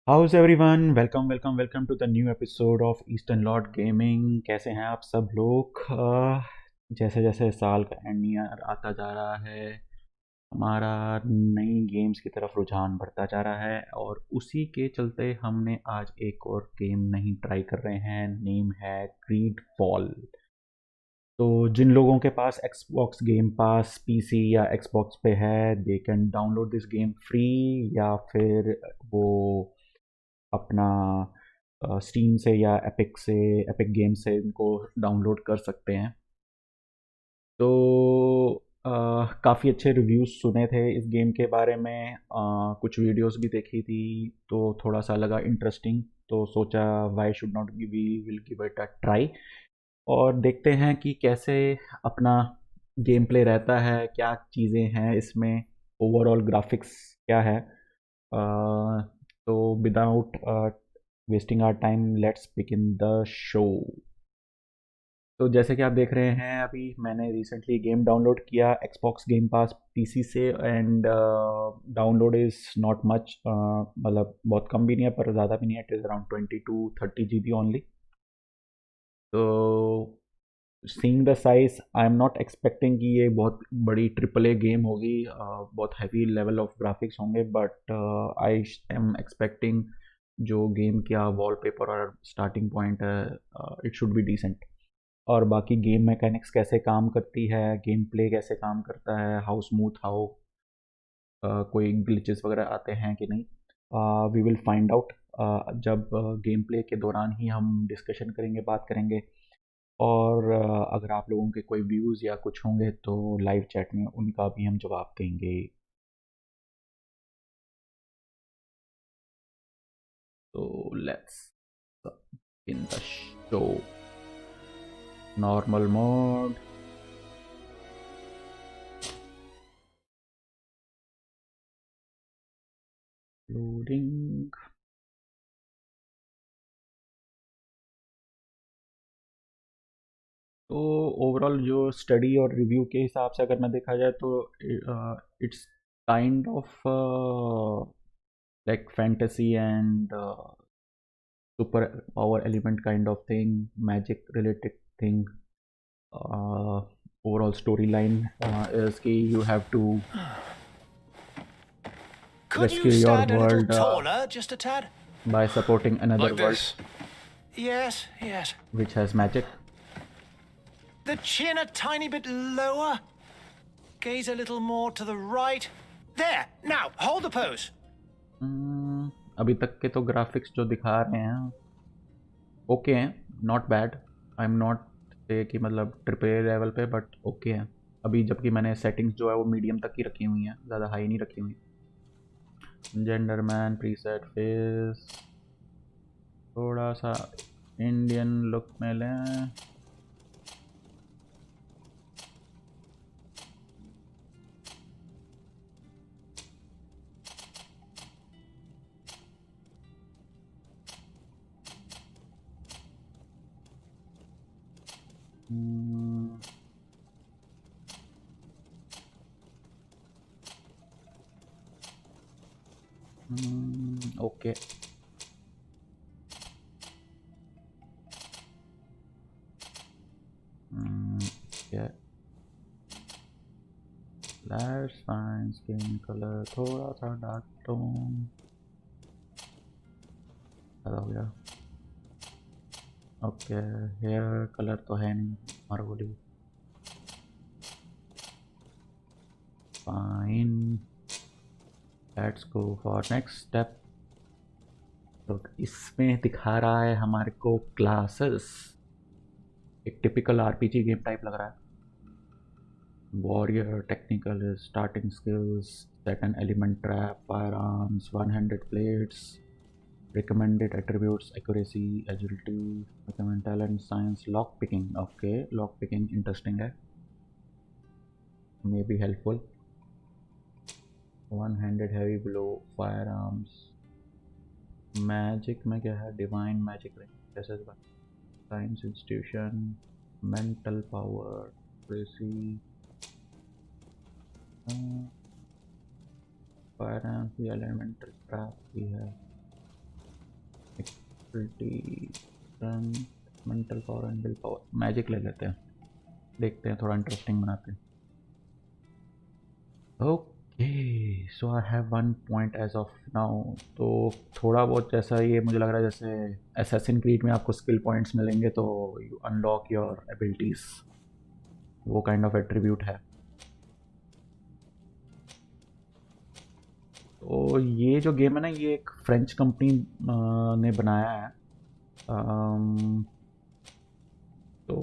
House everyone, welcome welcome welcome to the new episode of Eastern Lord Gaming. कैसे हैं आप सब लोग? जैसे जैसे साल का एंड ईयर आता जा रहा है, हमारा नई गेम्स की तरफ रुझान बढ़ता जा रहा है और उसी के चलते हमने आज एक और गेम नहीं ट्राई कर रहे हैं। नेम है ग्रीड फॉल। तो जिन लोगों के पास एक्सबॉक्स गेम पास पीसी या एक्सबॉक्स पे है, they can download this game free, या फिर वो अपना स्टीम से या एपिक गेम से इनको डाउनलोड कर सकते हैं। तो काफ़ी अच्छे रिव्यूज़ सुने थे इस गेम के बारे में। कुछ वीडियोस भी देखी थी, तो थोड़ा सा लगा इंटरेस्टिंग, तो सोचा why should not we will give it a try और देखते हैं कि कैसे अपना गेम प्ले रहता है, क्या चीज़ें हैं इसमें, ओवरऑल ग्राफिक्स क्या है। तो without wasting our time, let's begin the show. तो जैसे कि आप देख रहे हैं, अभी मैंने रिसेंटली गेम डाउनलोड किया एक्सबॉक्स गेम पास पीसी से, and download is not much, मतलब बहुत कम भी नहीं है पर ज़्यादा भी नहीं है। It is around 20 to 30 GB only. तो seeing the size, I am not expecting कि ये बहुत बड़ी ट्रिपल ए गेम होगी, बहुत हैवी लेवल ऑफ ग्राफिक्स होंगे, बट आई एम एक्सपेक्टिंग जो गेम का वॉलपेपर और स्टार्टिंग पॉइंट है, इट शुड बी डिसेंट। और बाकी गेम मैकेनिक्स कैसे काम करती है, गेम प्ले कैसे काम करता है, हाउ स्मूथ, हाउ कोई ग्लिचेस वगैरह आते हैं कि नहीं, वी विल फाइंड आउट जब गेम प्ले के दौरान ही हम डिस्कशन करेंगे, बात करेंगे। और अगर आप लोगों के कोई व्यूज़ या कुछ होंगे तो लाइव चैट में उनका भी हम जवाब देंगे। तो let's in the show. Normal mode. Loading. तो ओवरऑल जो स्टडी और रिव्यू के हिसाब से अगर मैं देखा जाए तो it's kind of like fantasy and super power element kind of thing, magic related thing. Overall storyline is कि you have to Could rescue you your stand a little world taller, just a tad? by supporting another Like world this? Yes, yes. which has magic. The chin a tiny bit lower. Gaze a little more to the right. There, now, hold the pose. अभी तक के तो graphics जो दिखा रहे हैं okay हैं, not bad. I am not से कि मतलब ट्रिपल ए लेवल पे, बट ओके हैं अभी, जबकि मैंने सेटिंग्स जो है वो मीडियम तक ही रखी हुई हैं, ज़्यादा हाई नहीं रखी हुई। जेंडर मैन, प्रीसेट फेस, थोड़ा सा इंडियन लुक में लें। ओके। क्या That's fine. Skin color थोड़ा सा डार्क टोन ज़्यादा हो गया। ओके, हेयर कलर तो है नहीं मार्गोली। Fine, let's go for next step. तो इसमें दिखा रहा है हमारे को क्लासेस, एक टिपिकल आरपीजी गेम टाइप लग रहा है। Warrior, technical, starting skills, set an element trap, fire arms, one handed blades, recommended attributes, accuracy, agility, recommend talent, science, lock picking. Okay, lock picking interesting है, may be helpful. One handed heavy blow, firearms, magic में क्या है, divine magic ring, जैसे science institution, mental power, accuracy, firearms भी, elemental trap भी है। Mental power and will power, magic ले लेते हैं, देखते हैं थोड़ा इंटरेस्टिंग बनाते हैं। Okay so I have 1 point as of now. तो थोड़ा बहुत जैसा ये मुझे लग रहा है जैसे असैसिन क्रीड में आपको स्किल पॉइंट्स मिलेंगे तो यू अनलॉक योर एबिलिटीज, वो काइंड ऑफ एट्रीब्यूट है। तो ये जो गेम है ना, ये एक फ्रेंच कंपनी ने बनाया है। तो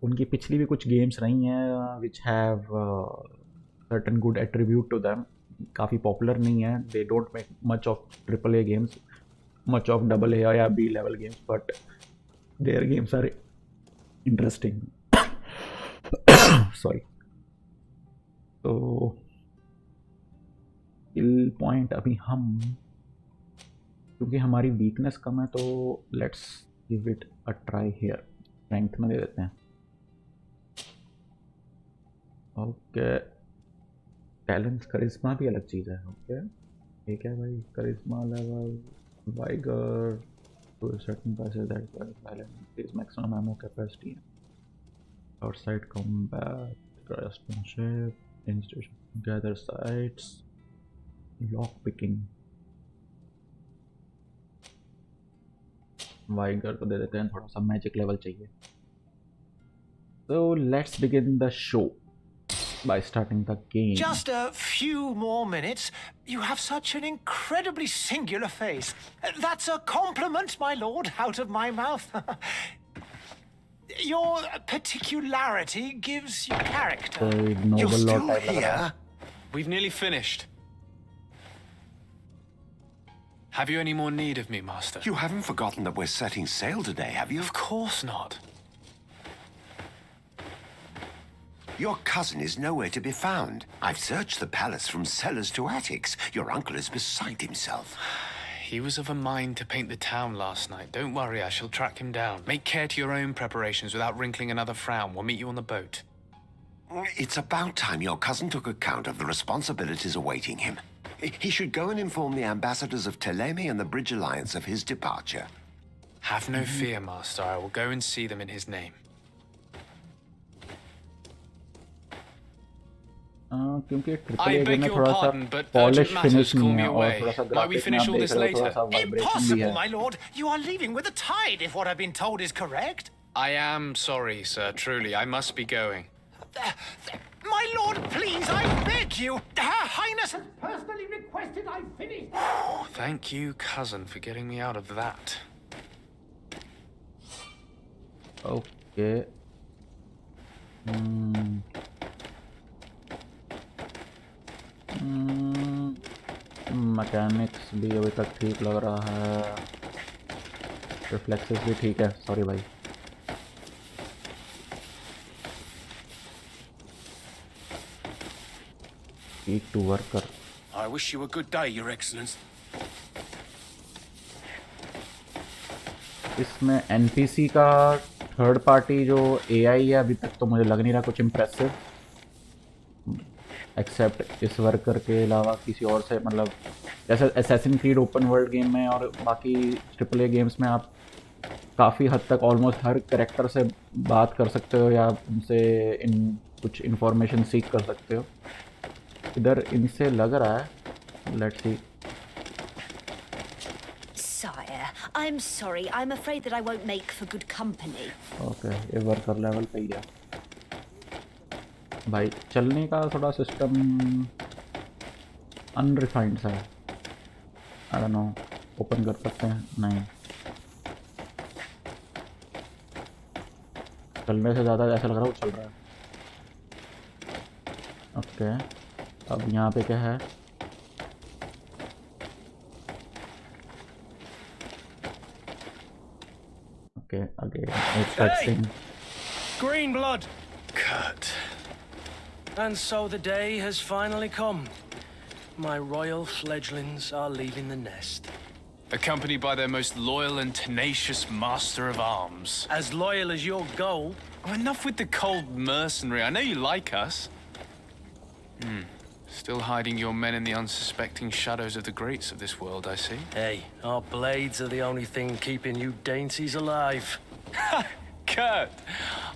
उनकी पिछली भी कुछ गेम्स रही हैं which have certain good attribute to them, काफ़ी पॉपुलर नहीं है। They don't make much of triple A games, much of double A या B level games, but their games are interesting. Sorry. तो स्किल पॉइंट अभी हम, क्योंकि हमारी weakness कम है तो let's give it a try here, strength में दे देते हैं। ओके टैलेंट, करिश्मा भी अलग चीज़ है। ओके ठीक है भाई, charisma level vigour to certain passage that talent is maximum ammo capacity, outside combat, craftsmanship, institution, gather sites, lock picking. Vigour को दे देते हैं, थोड़ा सा मैजिक लेवल चाहिए। So let's begin the show by starting the game. Just a few more minutes. You have such an incredibly singular face. That's a compliment, my lord, out of my mouth. Your particularity gives you character. You're still here? We've nearly finished. Have you any more need of me, Master? You haven't forgotten that we're setting sail today, have you? Of course not. Your cousin is nowhere to be found. I've searched the palace from cellars to attics. Your uncle is beside himself. He was of a mind to paint the town last night. Don't worry, I shall track him down. Make care to your own preparations without wrinkling another frown. We'll meet you on the boat. It's about time your cousin took account of the responsibilities awaiting him. He should go and inform the ambassadors of Teleme and the Bridge Alliance of his departure. Have no fear, Master. I will go and see them in his name. क्योंकि I triple A beg में your थोड़ा सा pardon, but polish urgent matters finish call नहीं me है और away. थोड़ा सा Might we graphics में finish आप all देख this रहे हो थोड़ा later? सा वाइब्रेशन भी Impossible, है। my lord. You are leaving with the tide, if what I've been told is correct. I am sorry, sir. Truly, I must be going. My lord, please, I beg you. Her Highness has personally requested I finish. Thank you, cousin, for getting me out of that. Okay mechanics भी अभी तक ठीक लग रहा है, reflexes भी ठीक है। सॉरी भाई। Speak to worker. I wish you a good day, Your Excellence. इसमें NPC का थर्ड पार्टी जो AI है अभी तक तो मुझे लग नहीं रहा कुछ इम्प्रेसिव, एक्सेप्ट इस वर्कर के अलावा किसी और से। मतलब जैसे assassin creed open world game में और बाकी ट्रिपल ए गेम्स में आप काफ़ी हद तक ऑलमोस्ट हर करेक्टर से बात कर सकते हो या उनसे कुछ इन्फॉर्मेशन सीख कर सकते हो। इधर इनसे लग रहा है, let's see. Sire, I'm sorry. I'm afraid that I won't make for good company. Okay ये वर्कर लेवल पे ही है भाई। चलने का थोड़ा सिस्टम अनरिफाइंड सा है। आई डोंट नो, ओपन कर सकते हैं? नहीं, चलने से ज़्यादा ऐसा लग रहा है वो चल रहा है। ओके अब यहाँ पे क्या है? ओके अगेन एक cutscene. Green blood! Cut. And so the day has finally come. My royal fledglings are leaving the nest. Accompanied by their most loyal and tenacious master of arms. As loyal as your gold. Oh, enough with the cold mercenary. I know you like us. Still hiding your men in the unsuspecting shadows of the greats of this world, I see. Hey, our blades are the only thing keeping you dainties alive. Kurt,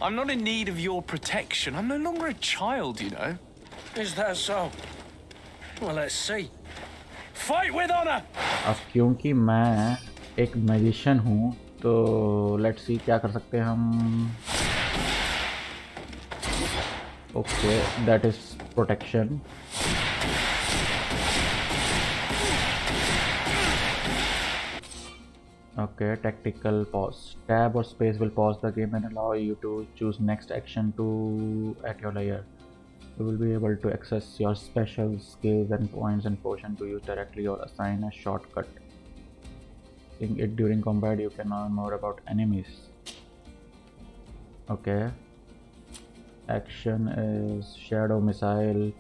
I'm not in need of your protection. I'm no longer a child, you know. Is that so? Well, let's see. Fight with honor! अब क्योंकि मैं एक magician हूँ तो let's see क्या कर सकते हैं हम. Okay, that is protection. Okay, tactical pause. Tab or space will pause the game and allow you to choose next action to at your layer. You will be able to access your special skills and points and potion to use directly or assign a shortcut. In it during combat, you can learn more about enemies. Okay. Action is shadow missile.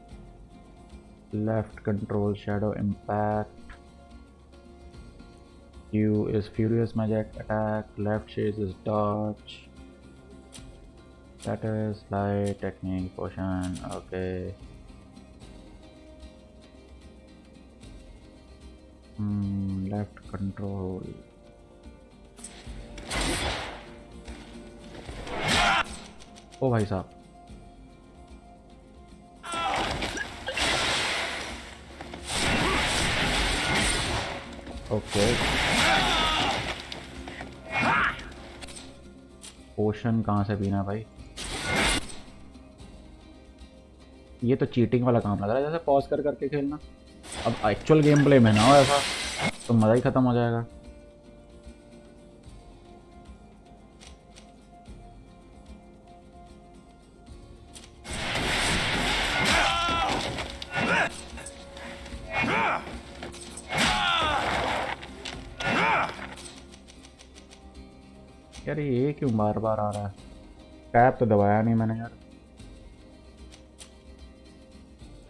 Left control shadow impact. Q is furious magic attack. Left chase is dodge. That is light technique potion. Okay. Left control. ओ भाई साहब. Okay. पोशन कहाँ से पीना भाई? ये तो cheating वाला काम लग रहा है, जैसे पॉज कर करके खेलना. अब एक्चुअल गेम प्ले में ना हो ऐसा तो मज़ा ही ख़त्म हो जाएगा. यार ये क्यों बार बार आ रहा है? टैप तो दबाया नहीं मैंने यार.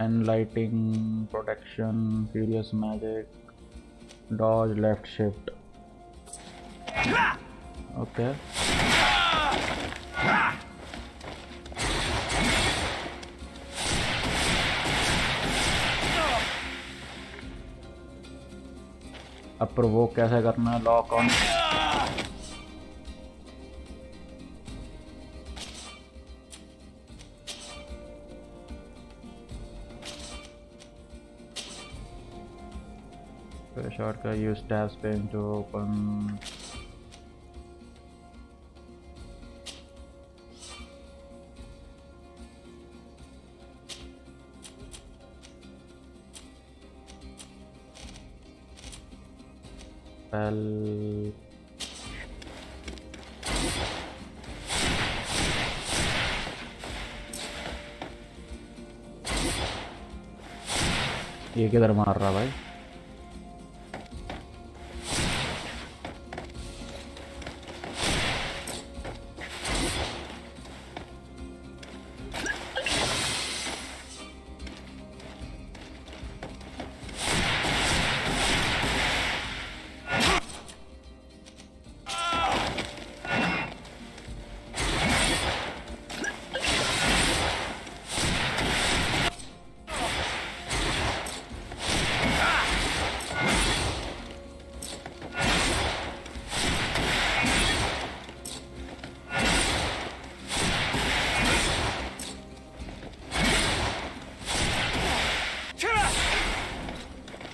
Enlightening, protection, furious magic, dodge, left shift. Okay. अब प्रोवोक कैसे करना है? Lock on. Shortcut, use tab space to open. Spell. ये किधर मार रहा भाई?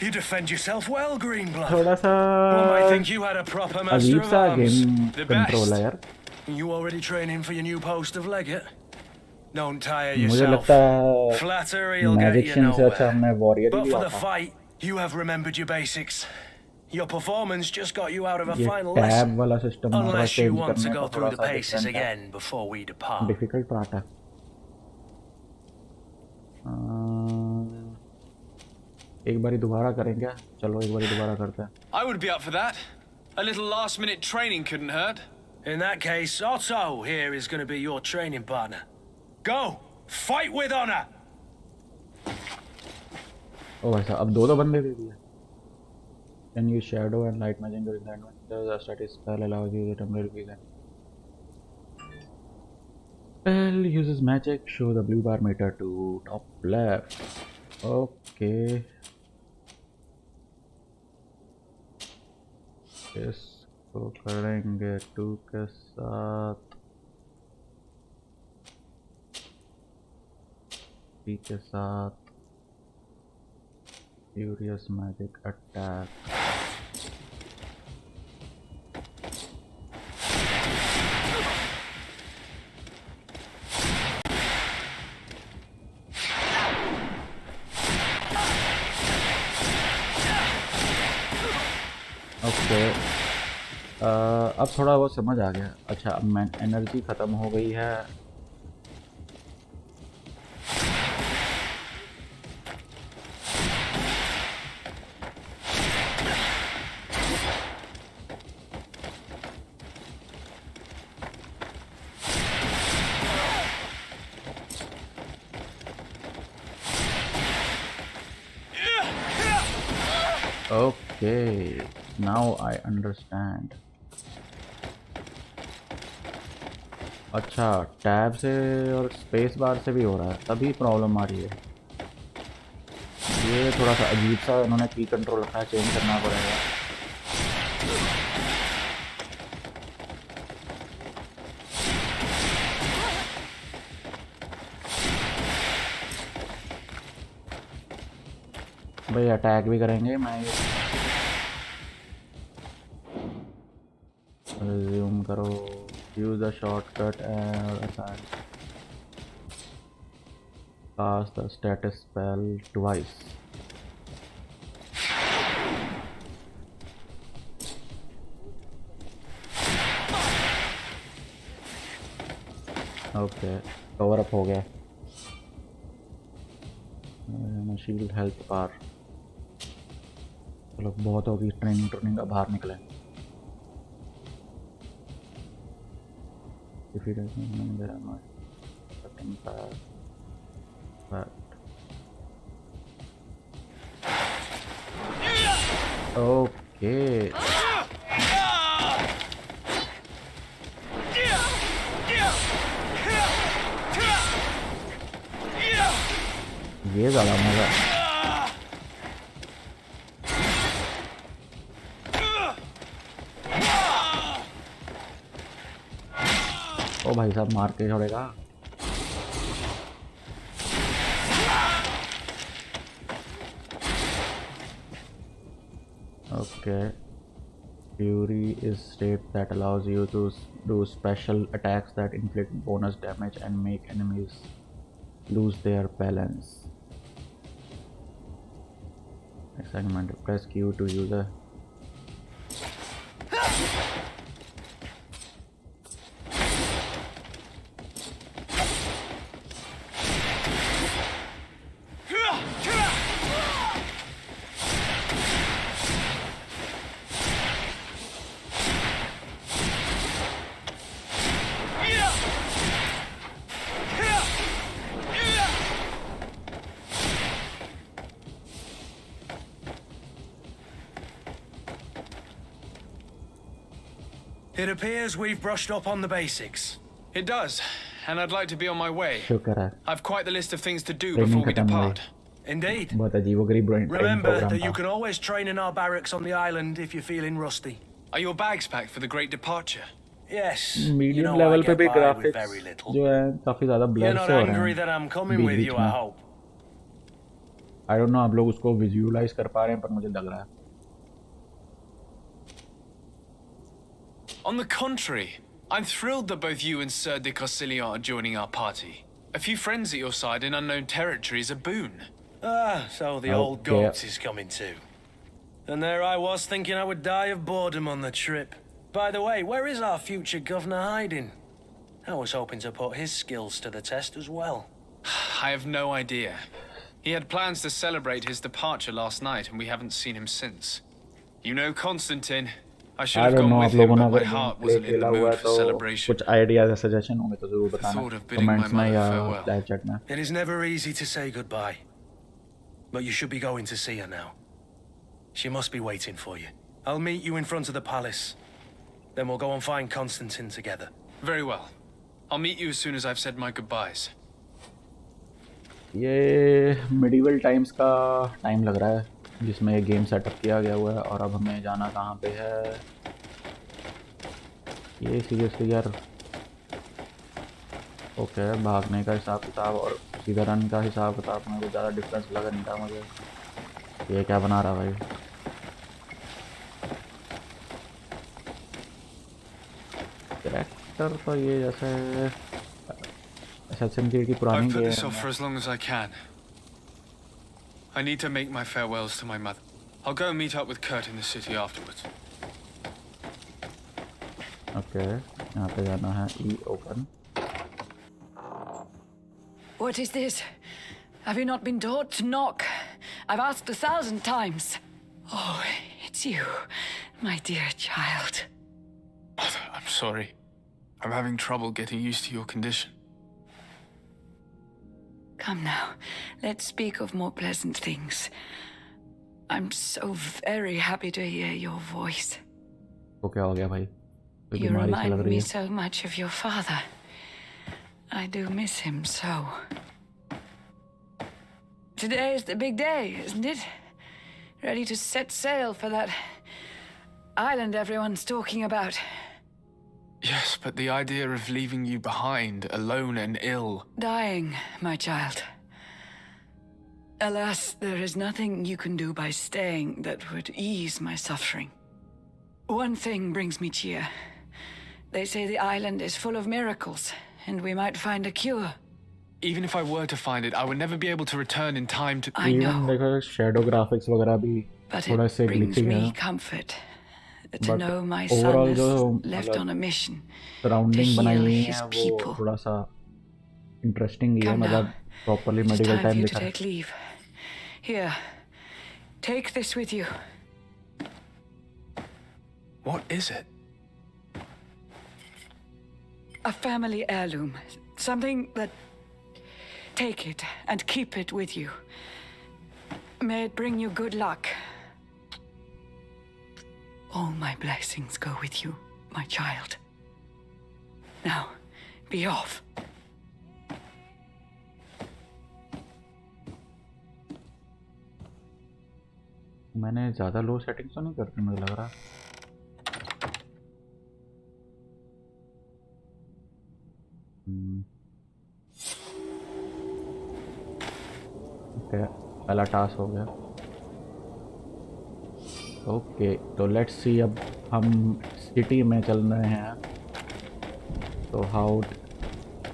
You defend yourself well, Greenblood. थोड़ा सा One might think you had a proper master अजीब of सा arms. गेम The कंट्रोल है best. यार. You already training for your new post of legate? Don't tire मुझे yourself. लगता है Flattery will get you magician से अच्छा nowhere. हमने वॉरियर ही But for लिया the था. fight, you have remembered your basics. Your performance just got you out of a ये final tab lesson. वाला system Unless you change want to करने go का through थोड़ा the सा paces different है. again before we depart. Difficult part है. एक बारी दोबारा करें क्या? चलो एक बारी दोबारा करते हैं. I would be up for that. A little last-minute training couldn't hurt. In that case, Otto here is going to be your training partner. Go! Fight with honor! ओ भाई साहब, अब दो बंदे दे दिए. Can use shadow and light magic during the adventure. The static spell allows you to temporarily vision. Spell uses magic. Show the blue bar meter to top left. Okay, इसको करेंगे 2 के साथ, 3 के साथ, फ्यूरियस मैजिक अटैक। ओके, अब थोड़ा बहुत समझ आ गया। अच्छा, अब मैं एनर्जी ख़त्म हो गई है। Okay, now I understand. अच्छा, टैब से और स्पेस बार से भी हो रहा है, तभी प्रॉब्लम आ रही है। ये थोड़ा सा अजीब सा इन्होंने की कंट्रोल रखा है, चेंज करना पड़ेगा। भाई अटैक भी करेंगे, मैं रिज्यूम करो, use the shortcut and cast the status spell twice. Okay, cover up हो गया। शील्ड हेल्थ बार। चलो, बहुत होगी ट्रेनिंग का, बाहर निकले। ओके, ये ज़्यादा मज़ा। ओ भाई साहब, मार के छोड़ेगा। Okay, Fury is state that allows you to do special attacks that inflict bonus damage and make enemies lose their balance. Assignment: press Q to use a It appears we've brushed up on the basics. It does, and I'd like to be on my way. शुक्र है, I've quite the list of things to do training before we खत्म हुई। depart. Indeed. बहुत अजीबोगरीब training Remember programme that you था। can always train in our barracks on the island if you're feeling rusty. Are your bags packed for the great departure? Yes. Medium you know I level पे get भी by with graphics very little. जो है काफ़ी ज़्यादा You're blur not से हो रहे angry हैं that I'm coming with beach you, में। I hope. I don't no आप लोग उसको विजुअलाइज कर पा रहे हैं, पर मुझे लग रहा है। On the contrary, I'm thrilled that both you and Sir de Corsilion are joining our party. A few friends at your side in unknown territory is a boon. Ah, so the old Okay. goat is coming too. And there I was thinking I would die of boredom on the trip. By the way, where is our future governor hiding? I was hoping to put his skills to the test as well. I have no idea. He had plans to celebrate his departure last night, and we haven't seen him since. You know Constantine. I should I have don't gone know with आप him, लोगों ने but my अगर heart play wasn't in खेला the हुआ है mood for तो celebration. कुछ ideas या सजेशन होंगे तो जरूर The thought बताना of bidding my कमेंट्स में mother या farewell. लाइव चैट में। It is never easy to say goodbye. But you should be going to see her now. She must be waiting for you. I'll meet you in front of the palace. Then we'll go and find Constantine together. Very well. I'll meet you as soon as I've said my goodbyes. ये medieval times का time लग रहा है जिसमें ये game setup किया गया हुआ है। और अब हमें जाना कहाँ पे है? ये सीरियसली यार। ओके, भागने का हिसाब किताब और सीधा रन का हिसाब किताब में कुछ ज़्यादा डिफरेंस लगा नहीं था मुझे। ये क्या बना रहा भाई? कैरेक्टर तो ये जैसे असैसिन क्रीड की पुरानी I've put this game off है। for as long as I can. I need to make my farewells to my mother. I'll go and meet up with Kurt in the city afterwards. Okay, यहाँ पे जाना है ई open. What is this? Have you not been taught to knock? I've asked 1,000 times. Oh, it's you, my dear child. Mother, I'm sorry. I'm having trouble getting used to your condition. Come now, let's speak of more pleasant things. I'm so very happy to hear your voice. तो क्या हो गया भाई? कोई You बीमारी सी लग remind रही me है। so much of your father. I do miss him so. Today is the big day, isn't it? Ready to set sail for that island everyone's talking about. Yes, but the idea of leaving you behind, alone and ill. Dying, my child. Alas, there is nothing you can do by staying that would ease my suffering. One thing brings me cheer. They say the island is full of miracles, and we might find a cure. Even if I were to find it, I would never be able to return in time to... I even know, देखो shadow graphics वगैरह भी but थोड़ा it से brings glitchy me है। comfort to But know my overall son जो is left on a mission to surrounding बनाई heal हुई his है वो people. थोड़ा सा इंटरेस्टिंग ही है। Come now. मतलब properly It's medical time for time you दिखा to है। take leave. Here, take this with you. What is it? A family heirloom. Something that... Take it and keep it with you. May it bring you good luck. All my blessings go with you, my child. Now, be off. मैंने ज़्यादा low settings तो नहीं करती मुझे लग रहा। Okay, पहला task हो गया। ओके, तो लेट्स सी अब हम सिटी में चल रहे हैं। तो how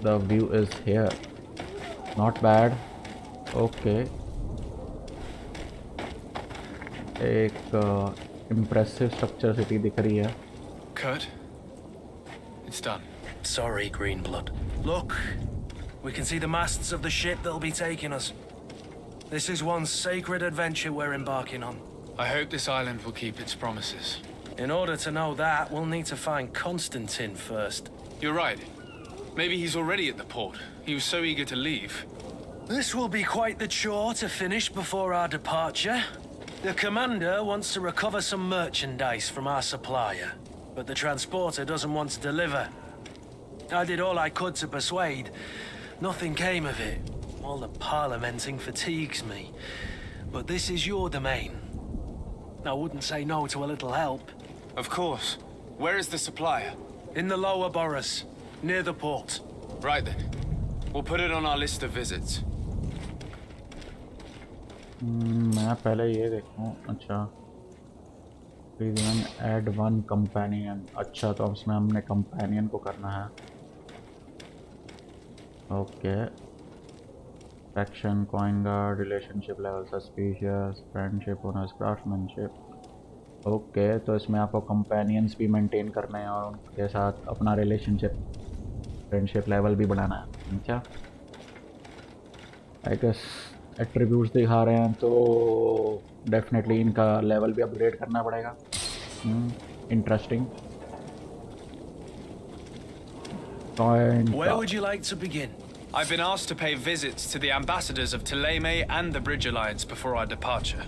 the view is here, not bad. Okay, एक इम्प्रेसिव स्ट्रक्चर सिटी दिख रही है। Kurt? It's done. Sorry, Greenblood. Look, we can see the masts of the ship that'll be taking us. This is one sacred adventure we're embarking on. I hope this island will keep its promises. In order to know that, we'll need to find Constantine first. You're right. Maybe he's already at the port. He was so eager to leave. This will be quite the chore to finish before our departure. The commander wants to recover some merchandise from our supplier, but the transporter doesn't want to deliver. I did all I could to persuade. Nothing came of it. All the parliamenting fatigues me. But this is your domain. I wouldn't say no to a little help. Of course. Where is the supplier? In the lower boroughs, near the port. Right then. We'll put it on our list of visits. मैं पहले ये देखूँ। अच्छा, add one companion. अच्छा, तो इसमें हमने companion को करना है। Okay, faction, coin guard, relationship level, suspicious, friendship, owners, craftsmanship. Okay, तो इसमें आपको कंपेनियंस भी मेंटेन करने हैं और उनके साथ अपना रिलेशनशिप, फ्रेंडशिप लेवल भी बढ़ाना है। अच्छा, आई गेस एट्रीब्यूट्स दिखा रहे हैं तो डेफिनेटली इनका लेवल भी अपग्रेड करना पड़ेगा। Interesting. Where would you like to begin? I've been asked to pay visits to the ambassadors of Thélème and the Bridge Alliance before our departure.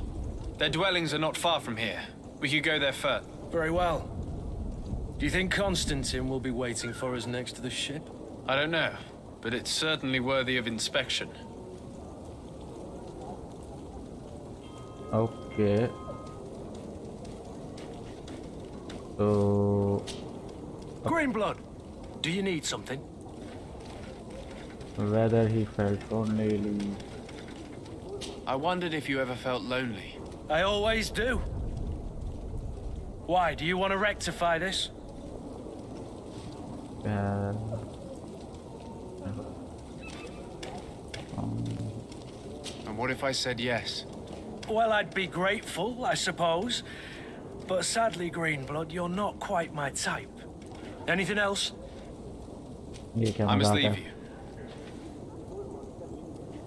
Their dwellings are not far from here. We could go there first. Very well. Do you think Constantine will be waiting for us next to the ship? I don't know, but it's certainly worthy of inspection. Okay, तो Greenblood, do you need something? whether he felt lonely. I wondered if you ever felt lonely. I always do. Why, do you want to rectify this? And what if I said yes? Well, I'd be grateful, I suppose. But sadly, Greenblood, you're not quite my type. Anything else? ये क्या I must मजाक leave है? you.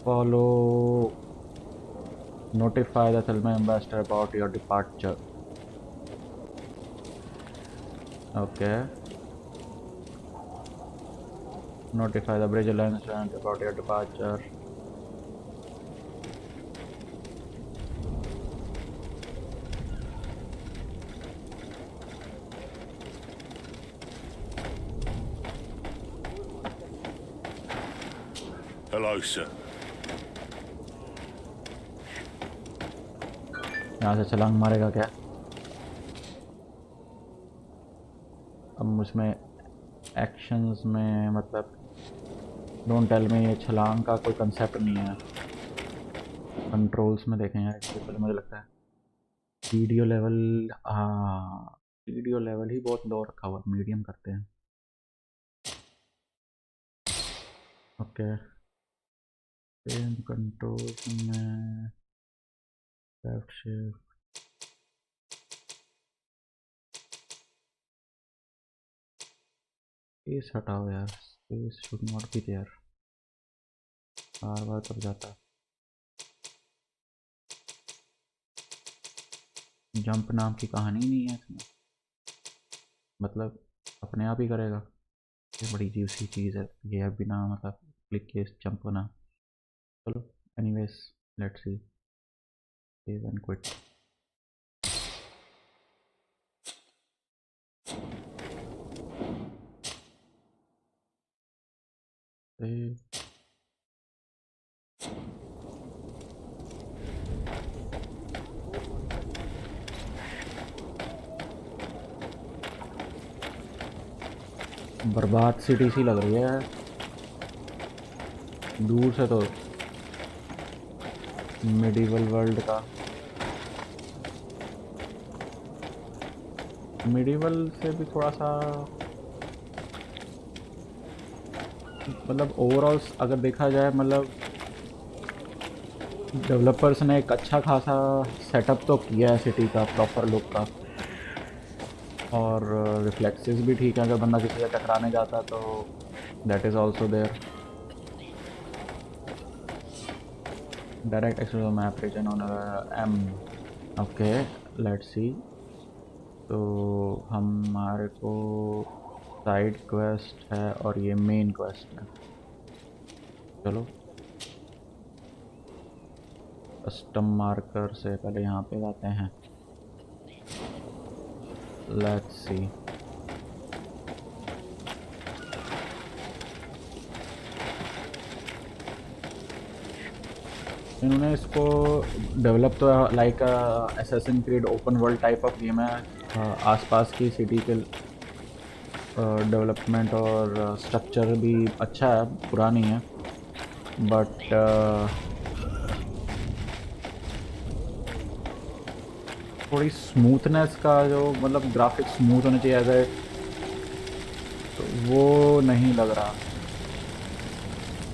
Follow. Notify the Thelma ambassador about your departure. Okay. Notify the Bridge Alliance about your departure. Hello, sir. यहाँ से छलांग मारेगा क्या? अब मुझमें एक्शंस में मतलब डोंट टेल में ये छलांग का कोई कंसेप्ट नहीं है। कंट्रोल्स में देखें यार, इससे मुझे लगता है वीडियो लेवल, हाँ वीडियो लेवल ही बहुत लो रखा हुआ, मीडियम करते हैं। ओके, कंट्रोल्स में लेफ्ट शिफ्ट, स्पेस हटाओ यार, space should not be there, बार बार कब जाता। जंप नाम की कहानी नहीं है इसमें, मतलब अपने आप ही करेगा। ये बड़ी अजीब सी चीज़ है ये, बिना मतलब क्लिक के जंप होना। चलो anyways let's see, save and quit. बर्बाद सिटी सी लग रही है दूर से तो, मिडिवल वर्ल्ड का। मिडिवल से भी थोड़ा सा मतलब ओवरऑल अगर देखा जाए, मतलब डेवलपर्स ने एक अच्छा खासा सेटअप तो किया है सिटी का, प्रॉपर लुक का, और रिफ्लेक्सेस भी ठीक है। अगर बंदा किसी से टकराने जाता तो that is also there. Direct access map region on M. Okay let's see, तो हमारे को साइड क्वेस्ट है और ये मेन क्वेस्ट है। चलो कस्टम मार्कर से पहले यहाँ पे जाते हैं। लेट्स सी, इन्होंने इसको डेवलप तो like assassin creed open world type of game है। आसपास की सिटी के डेवलपमेंट और स्ट्रक्चर भी अच्छा है, बुरा नहीं है, बट थोड़ी स्मूथनेस का जो मतलब ग्राफिक्स स्मूथ होने चाहिए अगर, तो वो नहीं लग रहा।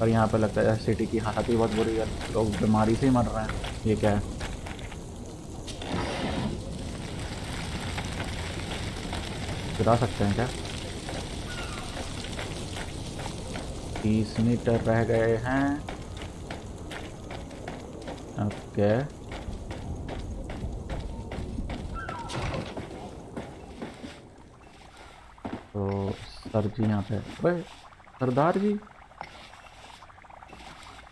और यहाँ पे लगता है सिटी की हालत भी बहुत बुरी है, लोग बीमारी से ही मर रहे हैं। ये क्या है? गिरा सकते हैं क्या? 30 मीटर रह गए हैं। ओके तो सर जी यहाँ पे, ओए सरदार जी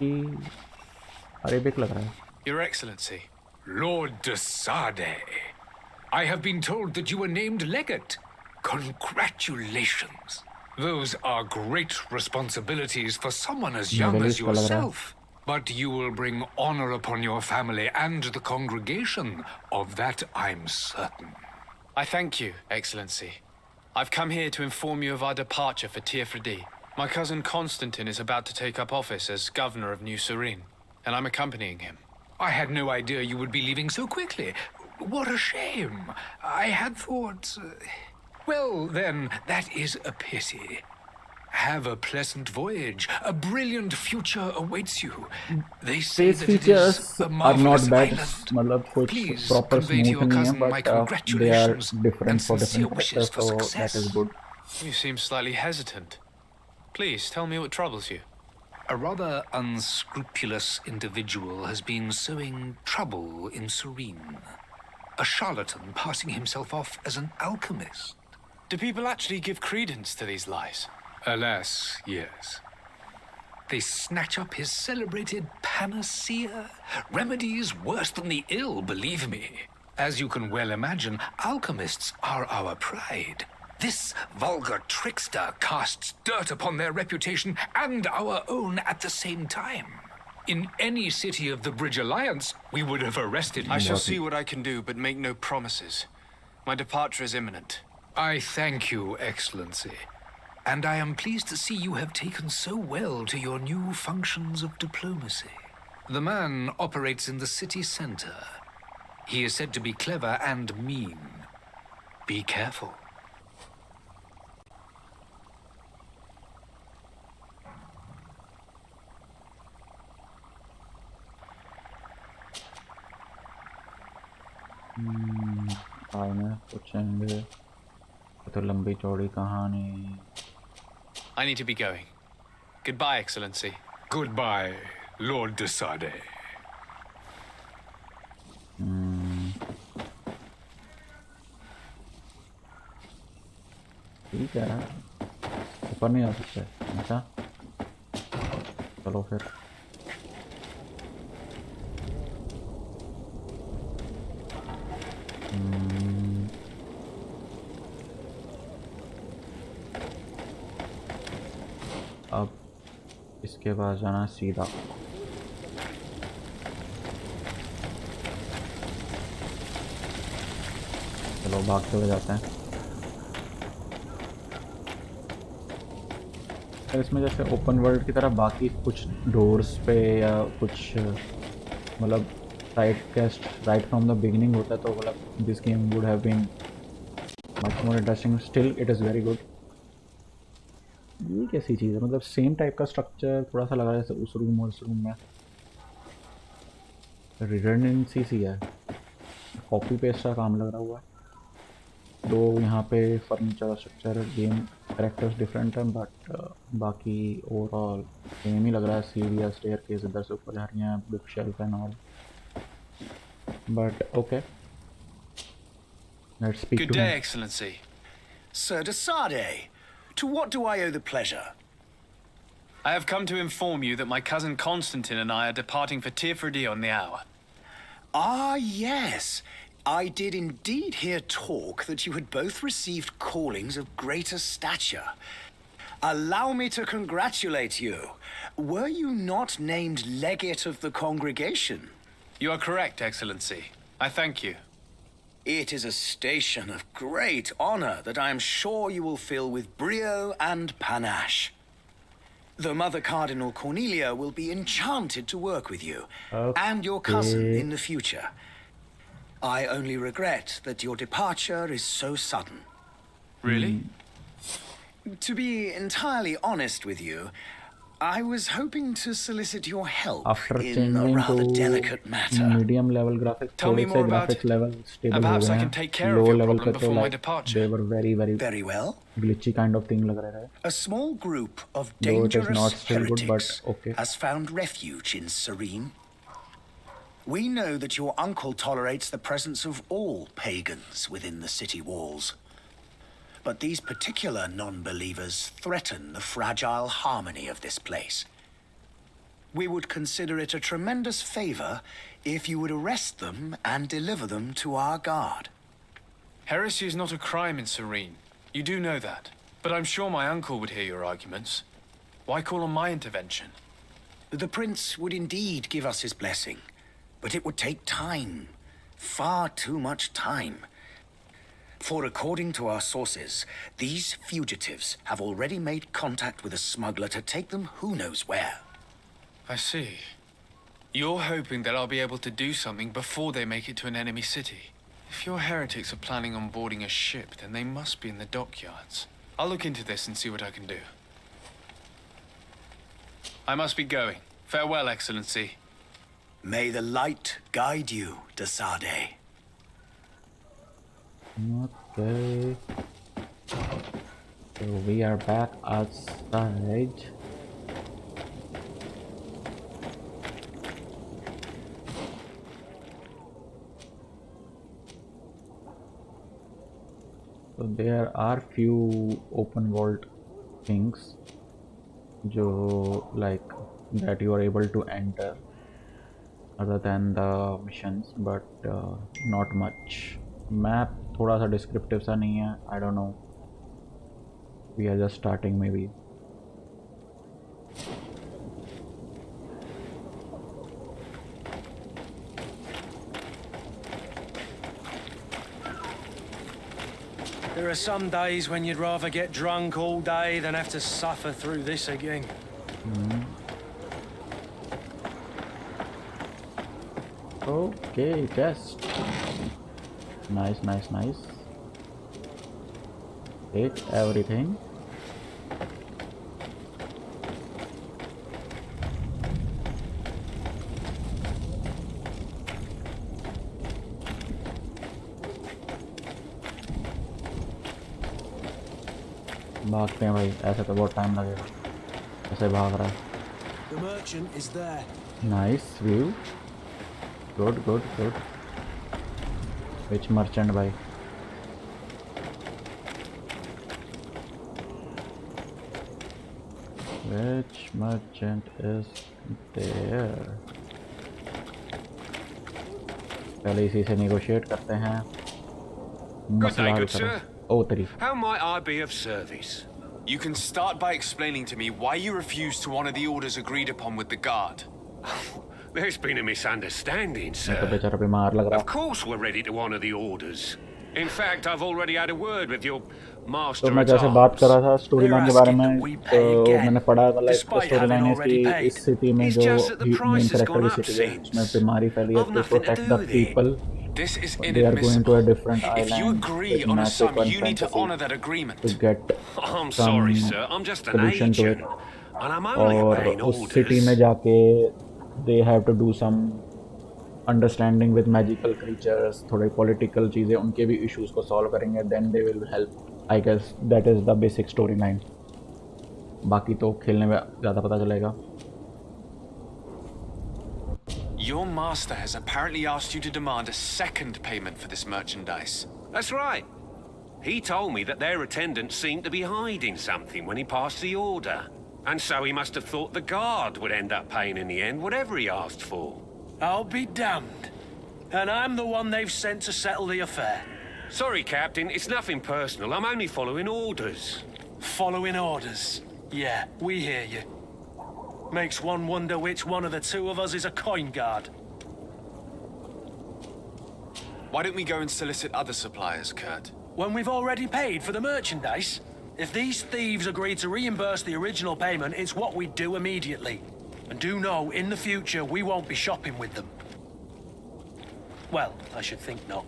की अरेबिक लग रहा है। Your Excellency. Lord de Sade, I have been told that you were named legate. Congratulations. Those are great responsibilities for someone as young as yourself. But you will bring honor upon your family and the congregation. Of that I'm certain. I thank you, Excellency. I've come here to inform you of our departure for Tearfredi. My cousin Constantine is about to take up office as governor of New Serene, and I'm accompanying him. I had no idea you would be leaving so quickly. What a shame. I had thought... Well, then, that is a pity. Have a pleasant voyage. A brilliant future awaits you. They say Space that it is features a are marvelous not bad. island. मतलब कुछ Please proper convey to smooth your नहीं है, cousin my but they are congratulations different and for sincere different wishes characters, for so that is success. good. You seem slightly hesitant. Please, tell me what troubles you. A rather unscrupulous individual has been sowing trouble in Serene. A charlatan passing himself off as an alchemist. Do people actually give credence to these lies? Alas, yes. They snatch up his celebrated panacea. Remedies worse than the ill, believe me. As you can well imagine, alchemists are our pride. This vulgar trickster casts dirt upon their reputation and our own at the same time. In any city of the Bridge Alliance, we would have arrested him. I shall see what I can do, but make no promises. My departure is imminent. I thank you, Excellency. And I am pleased to see you have taken so well to your new functions of diplomacy. The man operates in the city center. He is said to be clever and mean. Be careful. पूछेंगे तो लंबी चौड़ी कहानी. I need to be going. Goodbye, Excellency. Goodbye, Lord de Sade. ठीक है, ऊपर नहीं आ सकते. अच्छा, चलो फिर. अब इसके पास जाना सीधा. चलो भागते हुए जाते हैं. इसमें जैसे ओपन वर्ल्ड की तरह बाकी कुछ डोर्स पे या कुछ मतलब राइट फ्रॉम द बिगिनिंग होता है, तो मतलब this game would have been much more interesting. Still it is very good. ये कैसी चीज़ है, मतलब सेम टाइप का स्ट्रक्चर थोड़ा सा लगा है जैसे उस रूम और इस रूम में. रिडंडेंसी सी है, कॉपी पेस्ट का काम लग रहा हुआ है. दो यहाँ पे furniture structure game characters different हैं, बट बाकी ओवरऑल सेम ही लग रहा है. सीढ़ियाँ, स्टेयर केस, इधर से ऊपर जा रही हैं, book shelf and all. But okay, let's speak Good to day, him. Excellency. Sir de Sade, to what do I owe the pleasure? I have come to inform you that my cousin Constantine and I are departing for Tearfredi on the hour. Ah, yes. I did indeed hear talk that you had both received callings of greater stature. Allow me to congratulate you. Were you not named legate of the congregation? You are correct, Excellency. I thank you. It is a station of great honor that I am sure you will fill with brio and panache. The Mother Cardinal Cornelia will be enchanted to work with you and your cousin in the future. I only regret that your departure is so sudden. Really? To be entirely honest with you, I was hoping to solicit your help After in a changing rather to delicate matter. medium level graphics, Tell me थोड़े more से about graphics it. level stable हो Perhaps गए I हैं. can take care of Low your level problem पे तो before my like departure. they were very Very well. glitchy kind of thing लग रहे थे. A small group of Though it is dangerous not still good, but heretics okay. has found refuge in Serene. We know that your uncle tolerates the presence of all pagans within the city walls. But these particular non-believers threaten the fragile harmony of this place. We would consider it a tremendous favor if you would arrest them and deliver them to our guard. Heresy is not a crime in Serene. You do know that. But I'm sure my uncle would hear your arguments. Why call on my intervention? The prince would indeed give us his blessing, but it would take time. Far too much time. For according to our sources, these fugitives have already made contact with a smuggler to take them who knows where. I see. You're hoping that I'll be able to do something before they make it to an enemy city. If your heretics are planning on boarding a ship, then they must be in the dockyards. I'll look into this and see what I can do. I must be going. Farewell, Excellency. May the light guide you, Desade. Okay. So we are back outside. So there are few open world things like that you are able to enter other than the missions, but not much. Map थोड़ा सा descriptive सा नहीं है. I don't know. We are just starting maybe. There are some days when you'd rather get drunk all day than have to suffer through this again. Okay, test. Nice. Take everything. भागते हैं भाई, ऐसे तो बहुत time लगेगा. ऐसे भाग रहा है. The merchant is there. Nice view. Good. Which merchant भाई? Which merchant is there? पहले इसी से negotiate करते हैं. Good day, मसला हल good करो. sir. Oh, तारीफ. How might I be of service? You can start by explaining to me why you refused to honor the orders agreed upon with the guard. There's been a misunderstanding, मैं तो sir. बेचारा बीमार लग रहा. Of course we're ready to honor the orders. In fact, I've already had a word with your master तो मैं at जैसे बात कर रहा arms. था स्टोरी लाइन के बारे में, तो मैंने पढ़ा था लाइक स्टोरी लाइन है कि इस सिटी में जो मेन कैरेक्टर की सिटी है उसमें बीमारी फैली है to protect the people. This is They are going to a inadmissible. different If you island agree with on a magic sum, and you need to fantasy honor that agreement. to get I'm some sorry, sir. I'm just an solution to agent. it. And I'm only और obeying उस city में orders. जाके they have to do some understanding with magical creatures, थोड़े political चीज़ें, उनके भी issues को solve करेंगे, then they will help. I guess that is the basic storyline. बाकी तो खेलने में ज़्यादा पता चलेगा. Your master has apparently asked you to demand a second payment for this merchandise. That's right. He told me that their attendants seemed to be hiding something when he passed the order. And so he must have thought the guard would end up paying in the end, whatever he asked for. I'll be damned. And I'm the one they've sent to settle the affair. Sorry, Captain, it's nothing personal. I'm only following orders. Following orders. Yeah, we hear you. Makes one wonder which one of the two of us is a coin guard. Why don't we go and solicit other suppliers, Kurt? When we've already paid for the merchandise? If these thieves agree to reimburse the original payment, it's what we do immediately. And do know, in the future, we won't be shopping with them. Well, I should think not.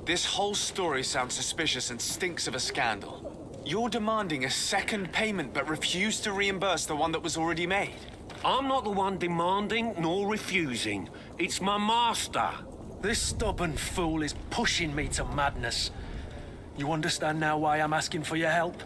This whole story sounds suspicious and stinks of a scandal. You're demanding a second payment but refuse to reimburse the one that was already made. I'm not the one demanding nor refusing. It's my master. This stubborn fool is pushing me to madness. You understand now why I'm asking for your help?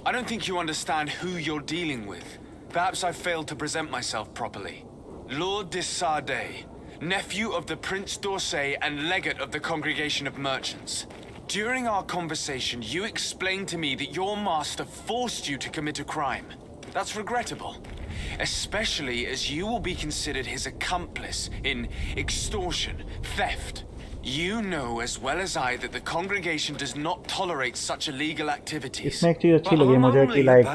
I don't think you understand who you're dealing with. Perhaps I failed to present myself properly. Lord de Sardet, nephew of the Prince d'Orsay and legate of the Congregation of Merchants. During our conversation, you explained to me that your master forced you to commit a crime. That's regrettable, especially as you will be considered his accomplice in extortion, theft. You know as well as I that the congregation does not tolerate such illegal activities. इसमें एक चीज़ अच्छी लगी मुझे कि like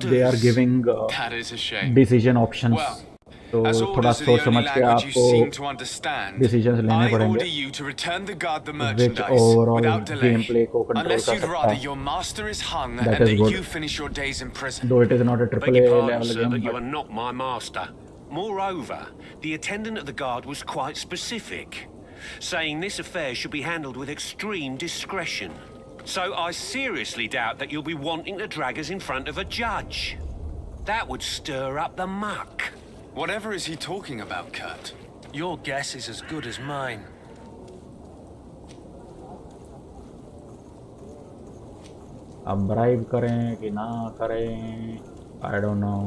they are giving That is a shame. decision options. Well, तो as थोड़ा orders are the सोच only समझ के language you आपको seem to understand, decisions लेने I पड़ेंगे, order you to return the guard the which merchandise overall without delay, gameplay को control unless कर you'd सकता rather है. your master is hung That and is that good. you finish your days in prison. Though it is not a Beg triple A your pardon, level sir, game, but you but are not my master. Moreover, the attendant of the guard was quite specific, saying this affair should be handled with extreme discretion. So I seriously doubt that you'll be wanting to drag us in front of a judge. That would stir up the muck. Whatever is he talking about, Kurt? Your guess is as good as mine. अब bribe करें कि ना करें, I don't know.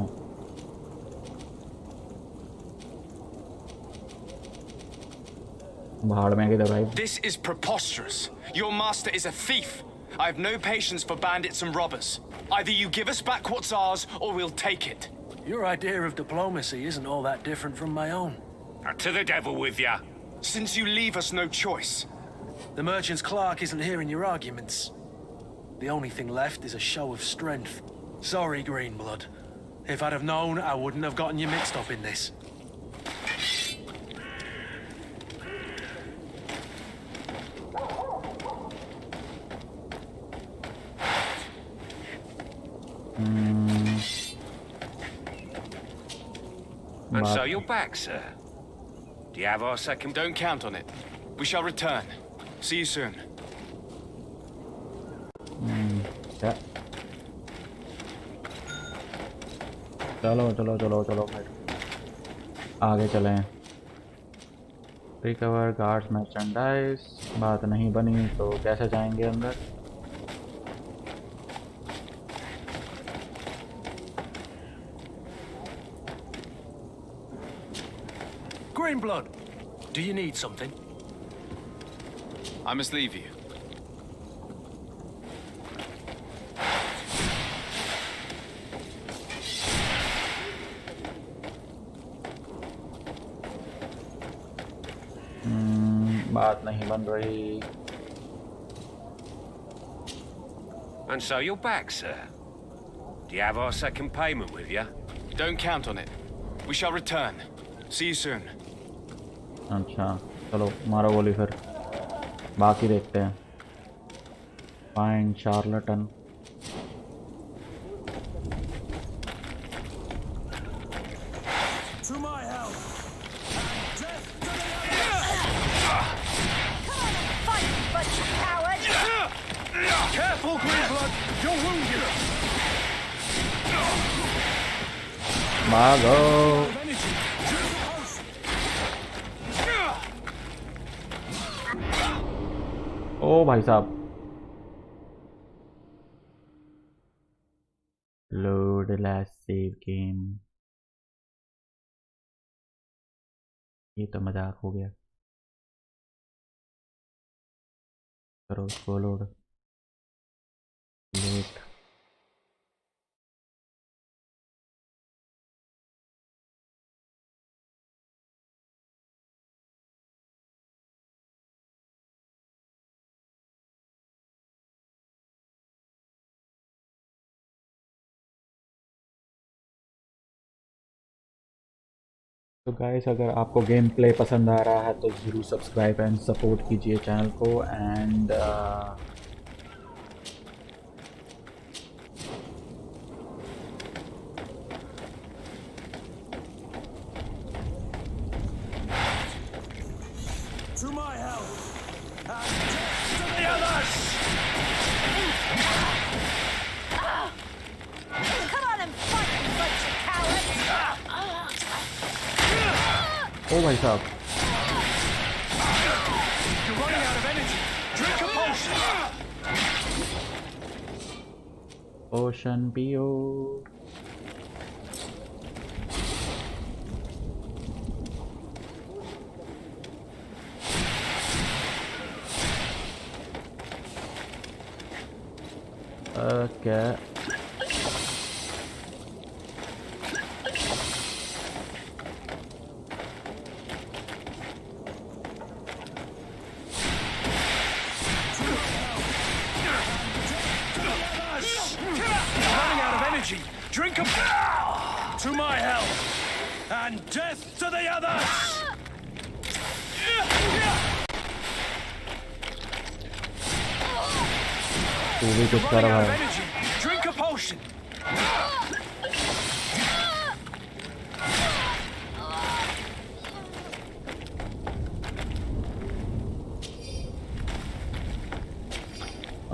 भाड़ में किधर bribe? This is preposterous. Your master is a thief. I have no patience for bandits and robbers. Either you give us back what's ours, or we'll take it. Your idea of diplomacy isn't all that different from my own. To the devil with ya. Since you leave us no choice. The merchant's clerk isn't hearing your arguments. The only thing left is a show of strength. Sorry, Greenblood. If I'd have known, I wouldn't have gotten you mixed up in this. And so you're back, sir. Do you have our second? Don't count on it. We shall return. See you soon. क्या? चलो चलो चलो चलो भाई, आगे चलें. Recover guards merchandise, बात नहीं बनी तो कैसे जाएंगे अंदर? Greenblood, do you need something? I must leave you. बात नहीं बन रही. And so you're back, sir. Do you have our second payment with you? Don't count on it. We shall return. See you soon. अच्छा चलो मारो गोली फिर, बाकी देखते हैं. Find Charlton. To my help! Fight, but you coward! Careful, Greenblood! You're wounded! भागो. ओ भाई साहब. Load last save game. ये तो मजाक हो गया. करो इसको लोड. लेट. तो गाइस, अगर आपको गेम प्ले पसंद आ रहा है तो ज़रूर सब्सक्राइब एंड सपोर्ट कीजिए चैनल को. And To my help! And death to the others! Come on and fight, you bunch of cowards! ओ भाई साहब. You're running out of energy! Drink a potion! पोशन पियो. Okay. To my help! And death to the others! तू भी कुछ कर रहा है। Drink a potion!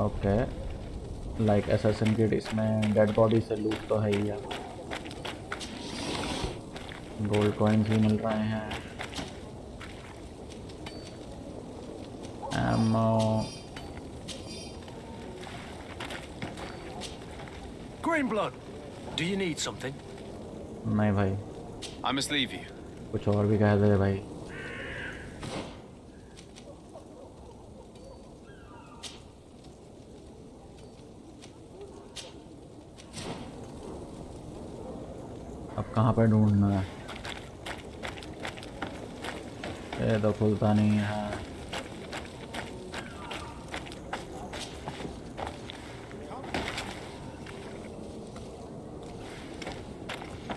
Okay, like assassin kid, इसमें डेड बॉडी से लूट तो है ही है। गोल्ड कॉइन्स भी मिल रहे हैं। Ammo. Green blood, do you need something? नहीं भाई, I must leave you. कुछ और भी कह दे भाई। अब कहाँ पे ढूंढना है? ये तो खुलता नहीं है।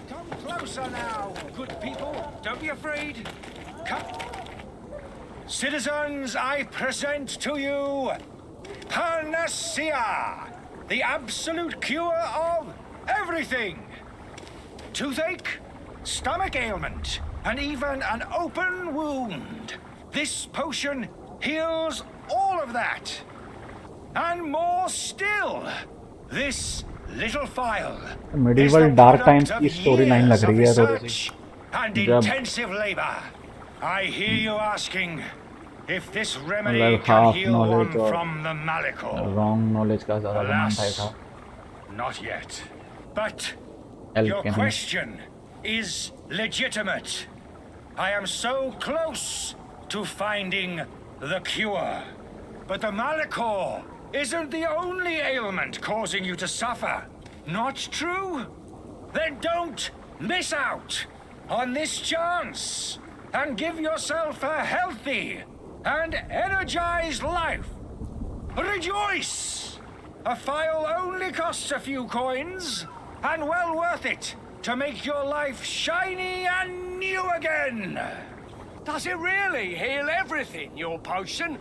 Come closer now, good people. Don't be afraid. Come. Citizens, I present to you Panacea, the absolute cure of everything. Toothache, stomach ailment, and even an open wound. This potion heals all of that. And more still, this little phial Medieval Dark Times की storyline लग रही है थोड़ी सी। and intensive labor. I hear you asking if this remedy can heal one from the Malachor. Wrong knowledge का ज़्यादा demand था। Not yet. But your question is legitimate. I am so close to finding the cure. But the Malachor isn't the only ailment causing you to suffer. Not true? Then don't miss out on this chance and give yourself a healthy and energized life. Rejoice! A phial only costs a few coins, and well worth it to make your life shiny and new again. Does it really heal everything, your potion?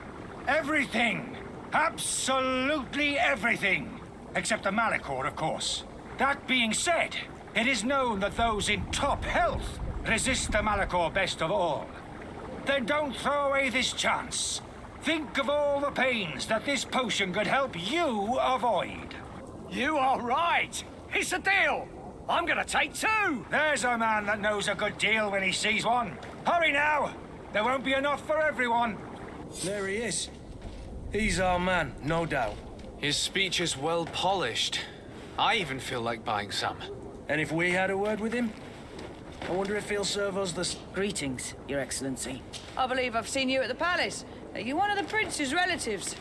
Everything. Absolutely everything. Except the Malachor, of course. That being said, it is known that those in top health resist the Malachor best of all. Then don't throw away this chance. Think of all the pains that this potion could help you avoid. You are right. It's a deal. I'm gonna take two. There's a man that knows a good deal when he sees one. Hurry now. There won't be enough for everyone. There he is. He's our man, no doubt. His speech is well polished. I even feel like buying some. And if we had a word with him? I wonder if he'll serve us the... Greetings, Your Excellency. I believe I've seen you at the palace. Are you one of the prince's relatives?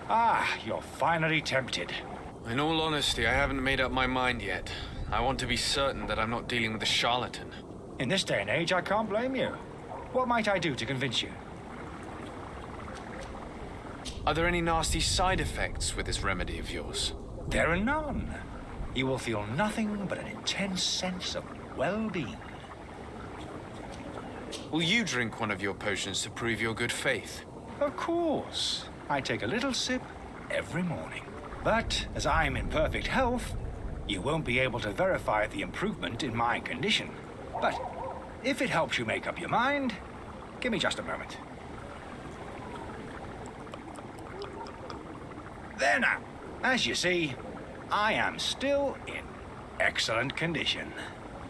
Ah, you're finally tempted. In all honesty, I haven't made up my mind yet. I want to be certain that I'm not dealing with a charlatan. In this day and age, I can't blame you. What might I do to convince you? Are there any nasty side effects with this remedy of yours? There are none. You will feel nothing but an intense sense of well-being. Will you drink one of your potions to prove your good faith? Of course. I take a little sip every morning. But as I'm in perfect health, you won't be able to verify the improvement in my condition. But if it helps you make up your mind, give me just a moment. There now. As you see, I am still in excellent condition.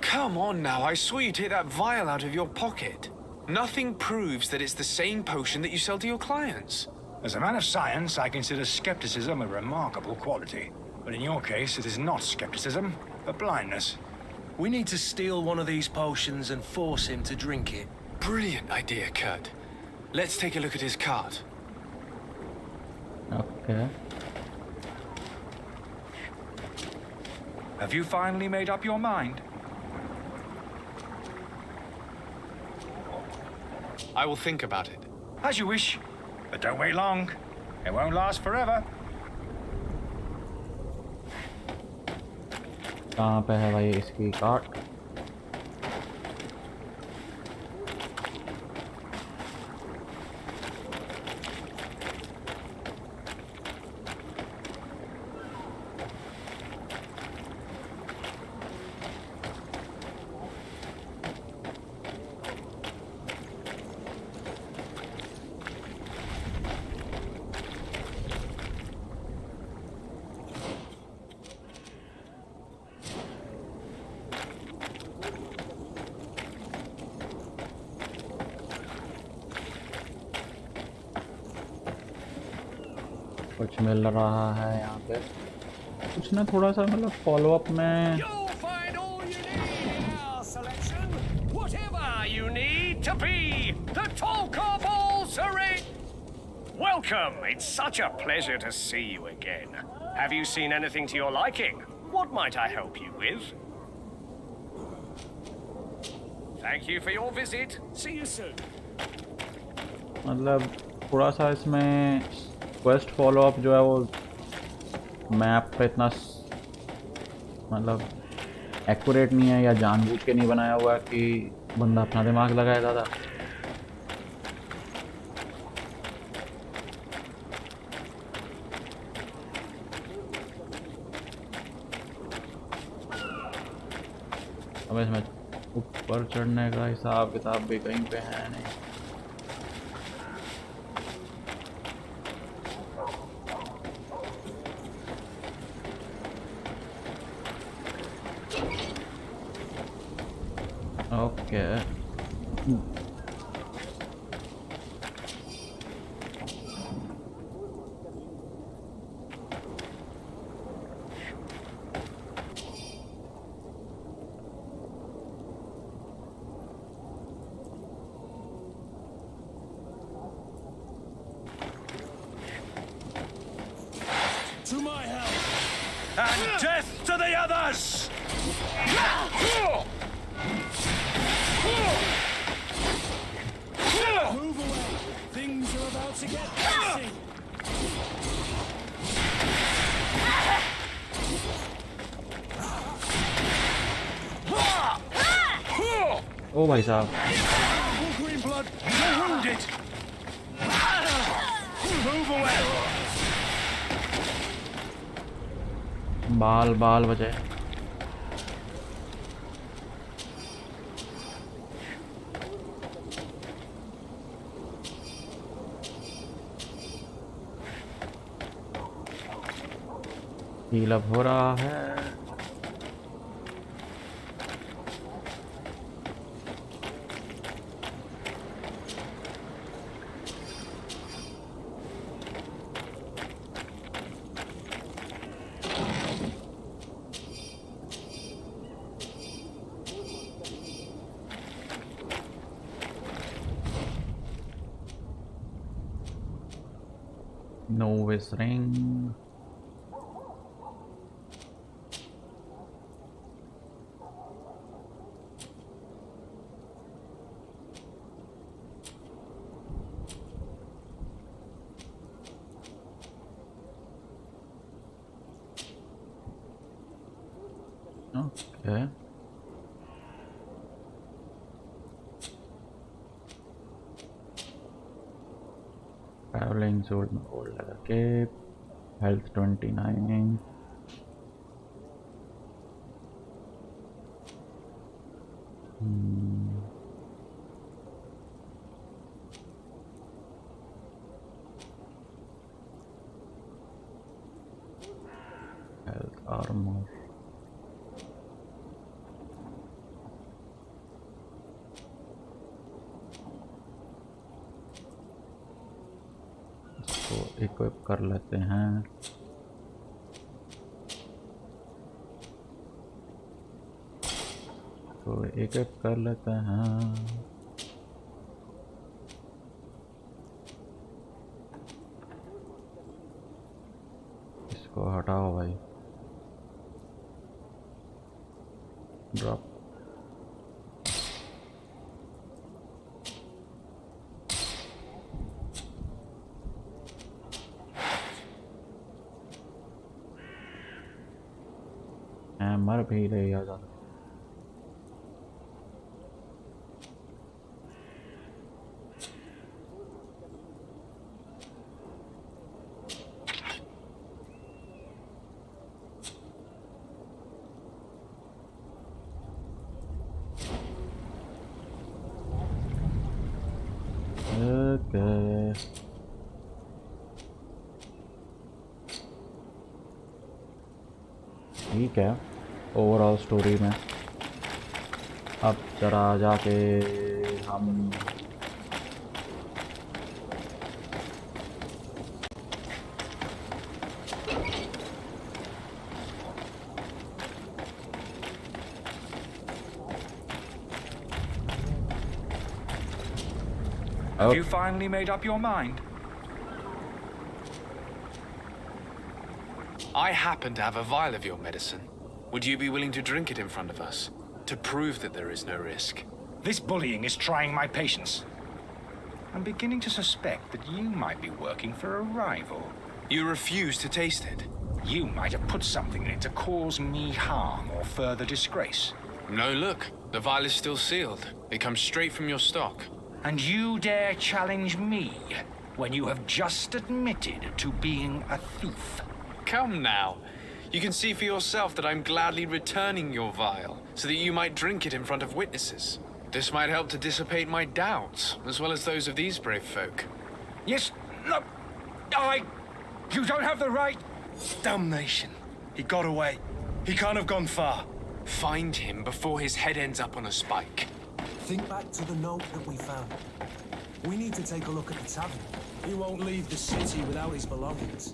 Come on now, I saw you take that vial out of your pocket. Nothing proves that it's the same potion that you sell to your clients. As a man of science, I consider skepticism a remarkable quality. But in your case, it is not skepticism, but blindness. We need to steal one of these potions and force him to drink it. Brilliant idea, Kurt. Let's take a look at his cart. Okay. Have you finally made up your mind? I will think about it. As you wish, but don't wait long. It won't last forever. कहाँ पे है भाई इसकी cart? कुछ मिल रहा है यहाँ पे कुछ ना, थोड़ा सा मतलब फॉलो अप में। Welcome! It's such a pleasure to see you again. Have you seen anything to your liking? What might I help you with? Thank you for your visit. See you soon. मतलब थोड़ा सा इसमें quest follow up जो है वो map पे इतना मतलब एक्यूरेट नहीं है, या जानबूझ के नहीं बनाया हुआ है कि बंदा अपना दिमाग लगाए ज़्यादा। अब इसमें ऊपर चढ़ने का हिसाब किताब भी कहीं पे है नहीं। Okay To my help! And death to the others! Move away! Things are about to get messy! ओ भाई साहब, Green blood, you're wounded! Move away! बाल बाल बचे। हील अप हो रहा है। No whistling. Okay. Traveling sold my old leather cape. Health 29. Health armor. इसको equip कर लेते हैं। तो इक्विप कर लेते हैं। इसको हटाओ भाई। ड्रॉप। मर भी लिया जा सकता। ठीक है, ओवरऑल स्टोरी में अब जरा जाके हम Have you finally made up your mind? I happen to have a vial of your medicine. Would you be willing to drink it in front of us? To prove that there is no risk? This bullying is trying my patience. I'm beginning to suspect that you might be working for a rival. You refuse to taste it? You might have put something in it to cause me harm or further disgrace. No, look. The vial is still sealed. It comes straight from your stock. And you dare challenge me when you have just admitted to being a thief? Come now. You can see for yourself that I'm gladly returning your vial, so that you might drink it in front of witnesses. This might help to dissipate my doubts, as well as those of these brave folk. Yes, look, You don't have the right... Damnation. He got away. He can't have gone far. Find him before his head ends up on a spike. Think back to the note that we found. We need to take a look at the tavern. He won't leave the city without his belongings.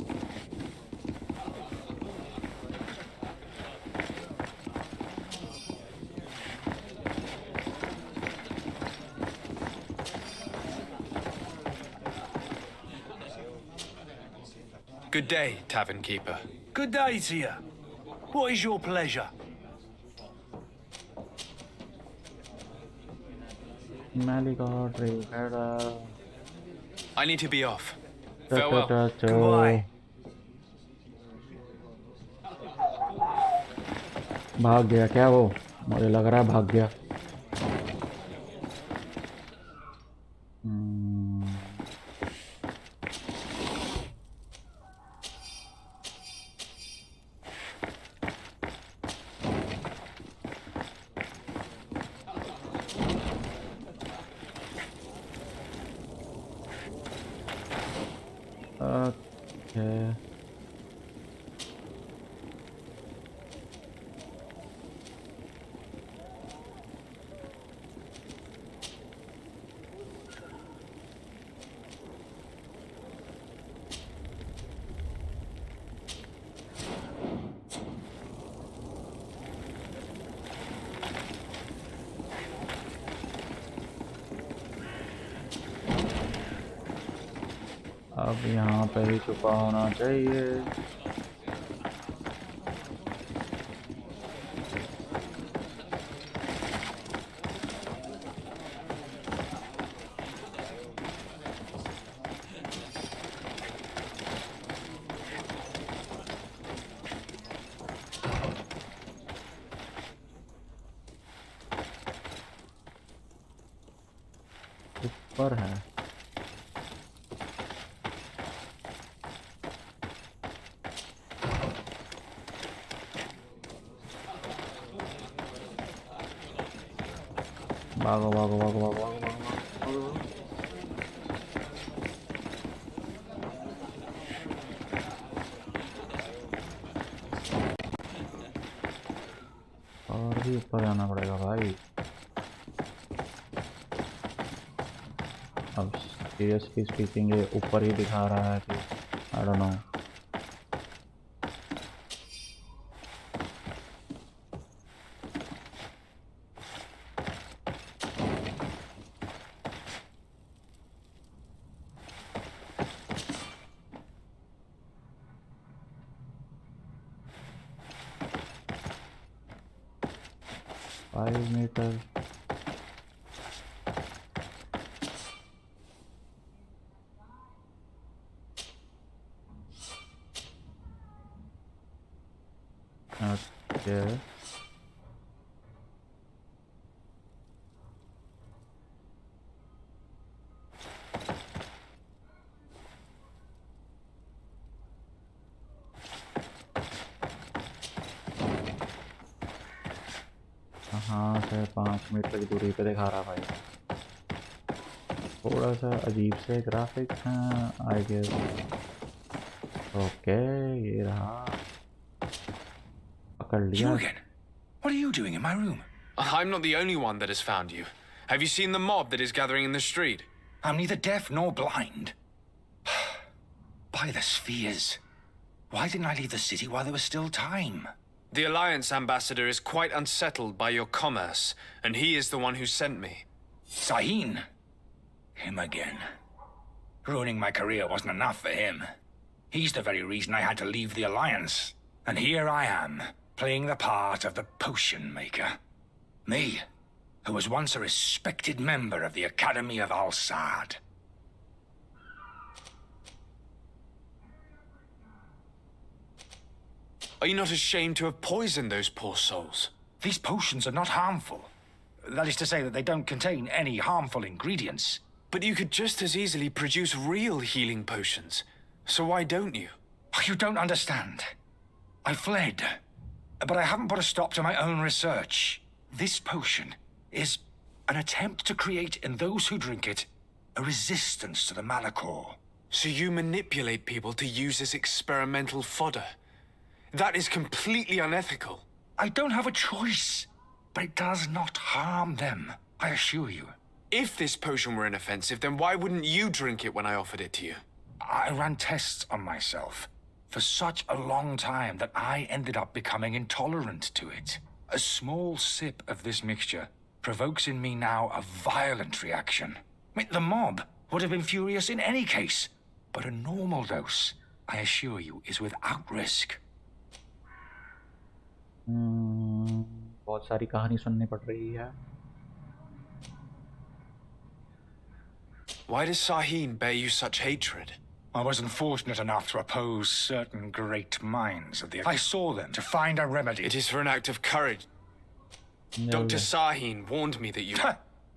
Good day, tavern keeper. Good day to you. What is your pleasure? I need to be off. Farewell. Goodbye. भाग गया क्या वो? मुझे लग रहा है भाग गया। Okay. अब यहाँ पे ही छुपा होना चाहिए। ऊपर है। भागो भागो भागो भागो भागो भागो। और भी ऊपर जाना पड़ेगा भाई। अब सीरियसली स्पीकिंग ये ऊपर ही दिखा रहा है कि I don't know. Metre okay 5 metre की दूरी पे दिखा रहा भाई। थोड़ा सा अजीब से ग्राफिक्स हैं आई गेस। ओके ये रहा, पकड़ लिया। You again? What are you doing in my room? I'm not the only one that has found you. Have you seen the mob that is gathering in the street? I'm neither deaf nor blind. By the spheres. Why didn't I leave the city while there was still time? The Alliance ambassador is quite unsettled by your commerce, and he is the one who sent me. Sahin. Him again. Ruining my career wasn't enough for him. He's the very reason I had to leave the Alliance. And here I am, playing the part of the potion maker. Me, who was once a respected member of the Academy of Al-Sad. Are you not ashamed to have poisoned those poor souls? These potions are not harmful. That is to say that they don't contain any harmful ingredients. But you could just as easily produce real healing potions. So why don't you? You don't understand. I fled. But I haven't put a stop to my own research. This potion is an attempt to create in those who drink it a resistance to the Malachor. So you manipulate people to use as experimental fodder? That is completely unethical. I don't have a choice, but it does not harm them, I assure you. If this potion were inoffensive, then why wouldn't you drink it when I offered it to you? I ran tests on myself for such a long time that I ended up becoming intolerant to it. A small sip of this mixture provokes in me now a violent reaction. I mean, the mob would have been furious in any case, but a normal dose, I assure you, is without risk. बहुत सारी कहानी सुननी पड़ रही है। Why does Sahin bear you such hatred? I wasn't fortunate enough to oppose certain great minds of the... I saw them to find a remedy. It is for an act of courage. Dr. Sahin warned me that you...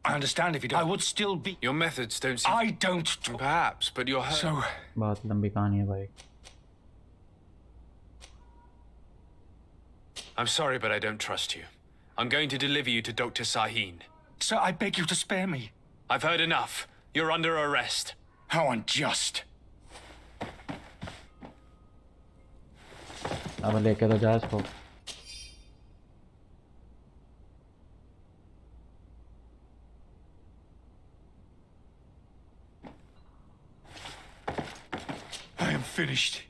I understand if you don't. I would still be... Your methods don't seem... I don't... Perhaps, but you're hurt. So... बहुत लंबी कहानी है भाई। I'm sorry, but I don't trust you. I'm going to deliver you to Dr. Sahin. Sir, I beg you to spare me. I've heard enough. You're under arrest. How unjust. अब लेके तो जा इसको। I am finished.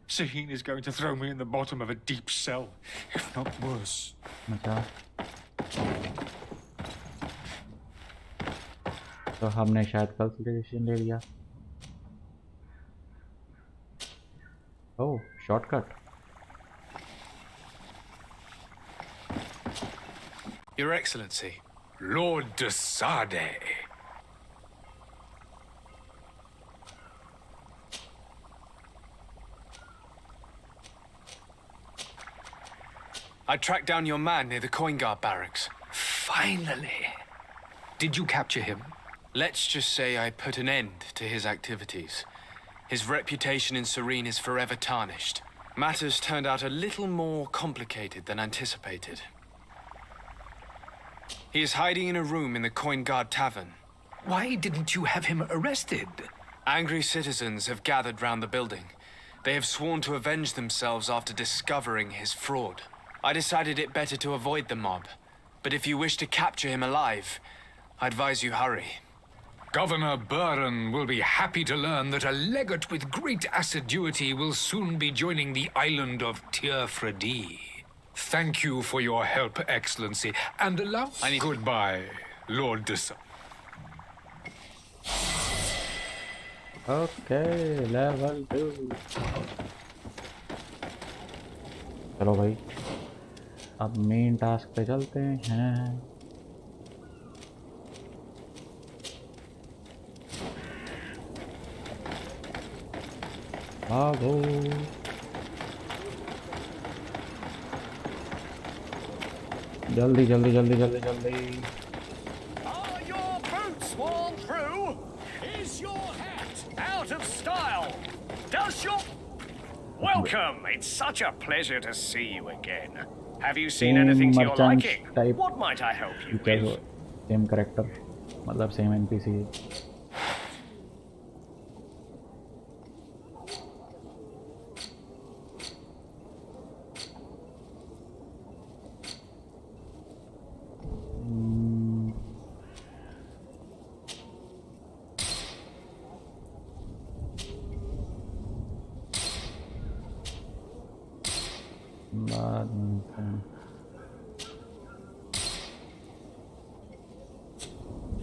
Sahin is going to throw me in the bottom of a deep cell, if not worse. अच्छा। तो हमने शायद कल डिसीजन ले लिया। ओह, shortcut. Your Excellency. Lord de Sade. I tracked down your man near the Coin Guard barracks. Finally. Did you capture him? Let's just say I put an end to his activities. His reputation in Serene is forever tarnished. Matters turned out a little more complicated than anticipated. He is hiding in a room in the Coin Guard Tavern. Why didn't you have him arrested? Angry citizens have gathered round the building. They have sworn to avenge themselves after discovering his fraud. I decided it better to avoid the mob. But if you wish to capture him alive, I advise you hurry. Governor Buren will be happy to learn that a legate with great assiduity will soon be joining the island of Tir-Fredi. Thank you for your help, Excellency, and allow... Goodbye, Lord de Sade. Okay, level 2. चलो भाई, अब main task पे चलते हैं। भागो। जल्दी जल्दी जल्दी जल्दी जल्दी। Are your boots worn through? Is your hat out of style? Does your... Welcome! It's such a pleasure to see you again. Have you seen Same anything to your merchant liking? type. What might I help you because with? same character, मतलब same NPC. बाद में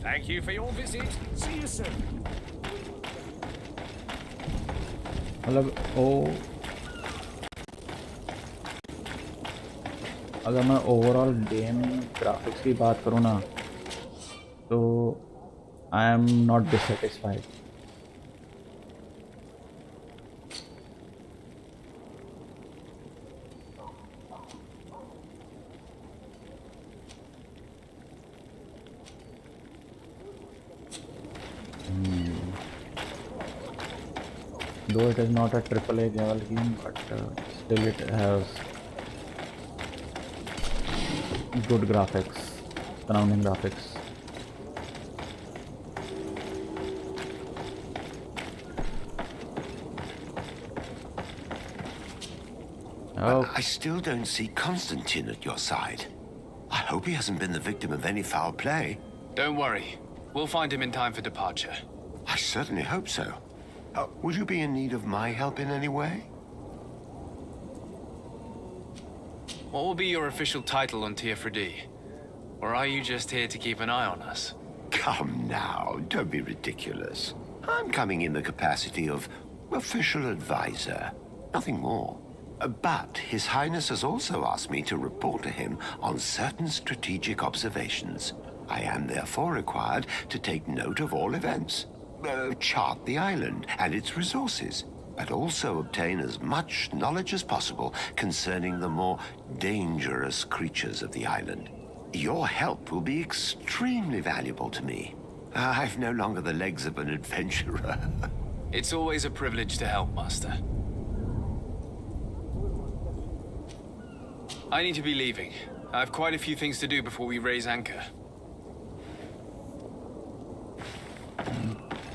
Thank you for your visit. See you soon. मतलब ओ अगर मैं overall game graphics की बात करूँ ना तो आई am not dissatisfied. Though it is not a AAA level game, but still it has good graphics, surrounding graphics. I still don't see Constantine at your side. I hope he hasn't been the victim of any foul play. Don't worry. We'll find him in time for departure. I certainly hope so. Would you be in need of my help in any way? What will be your official title on Tier 3D? Or are you just here to keep an eye on us? Come now, don't be ridiculous. I'm coming in the capacity of official advisor, nothing more. But His Highness has also asked me to report to him on certain strategic observations. I am therefore required to take note of all events, chart the island and its resources, but also obtain as much knowledge as possible concerning the more dangerous creatures of the island. Your help will be extremely valuable to me. I've no longer the legs of an adventurer. It's always a privilege to help, Master. I need to be leaving. I have quite a few things to do before we raise anchor.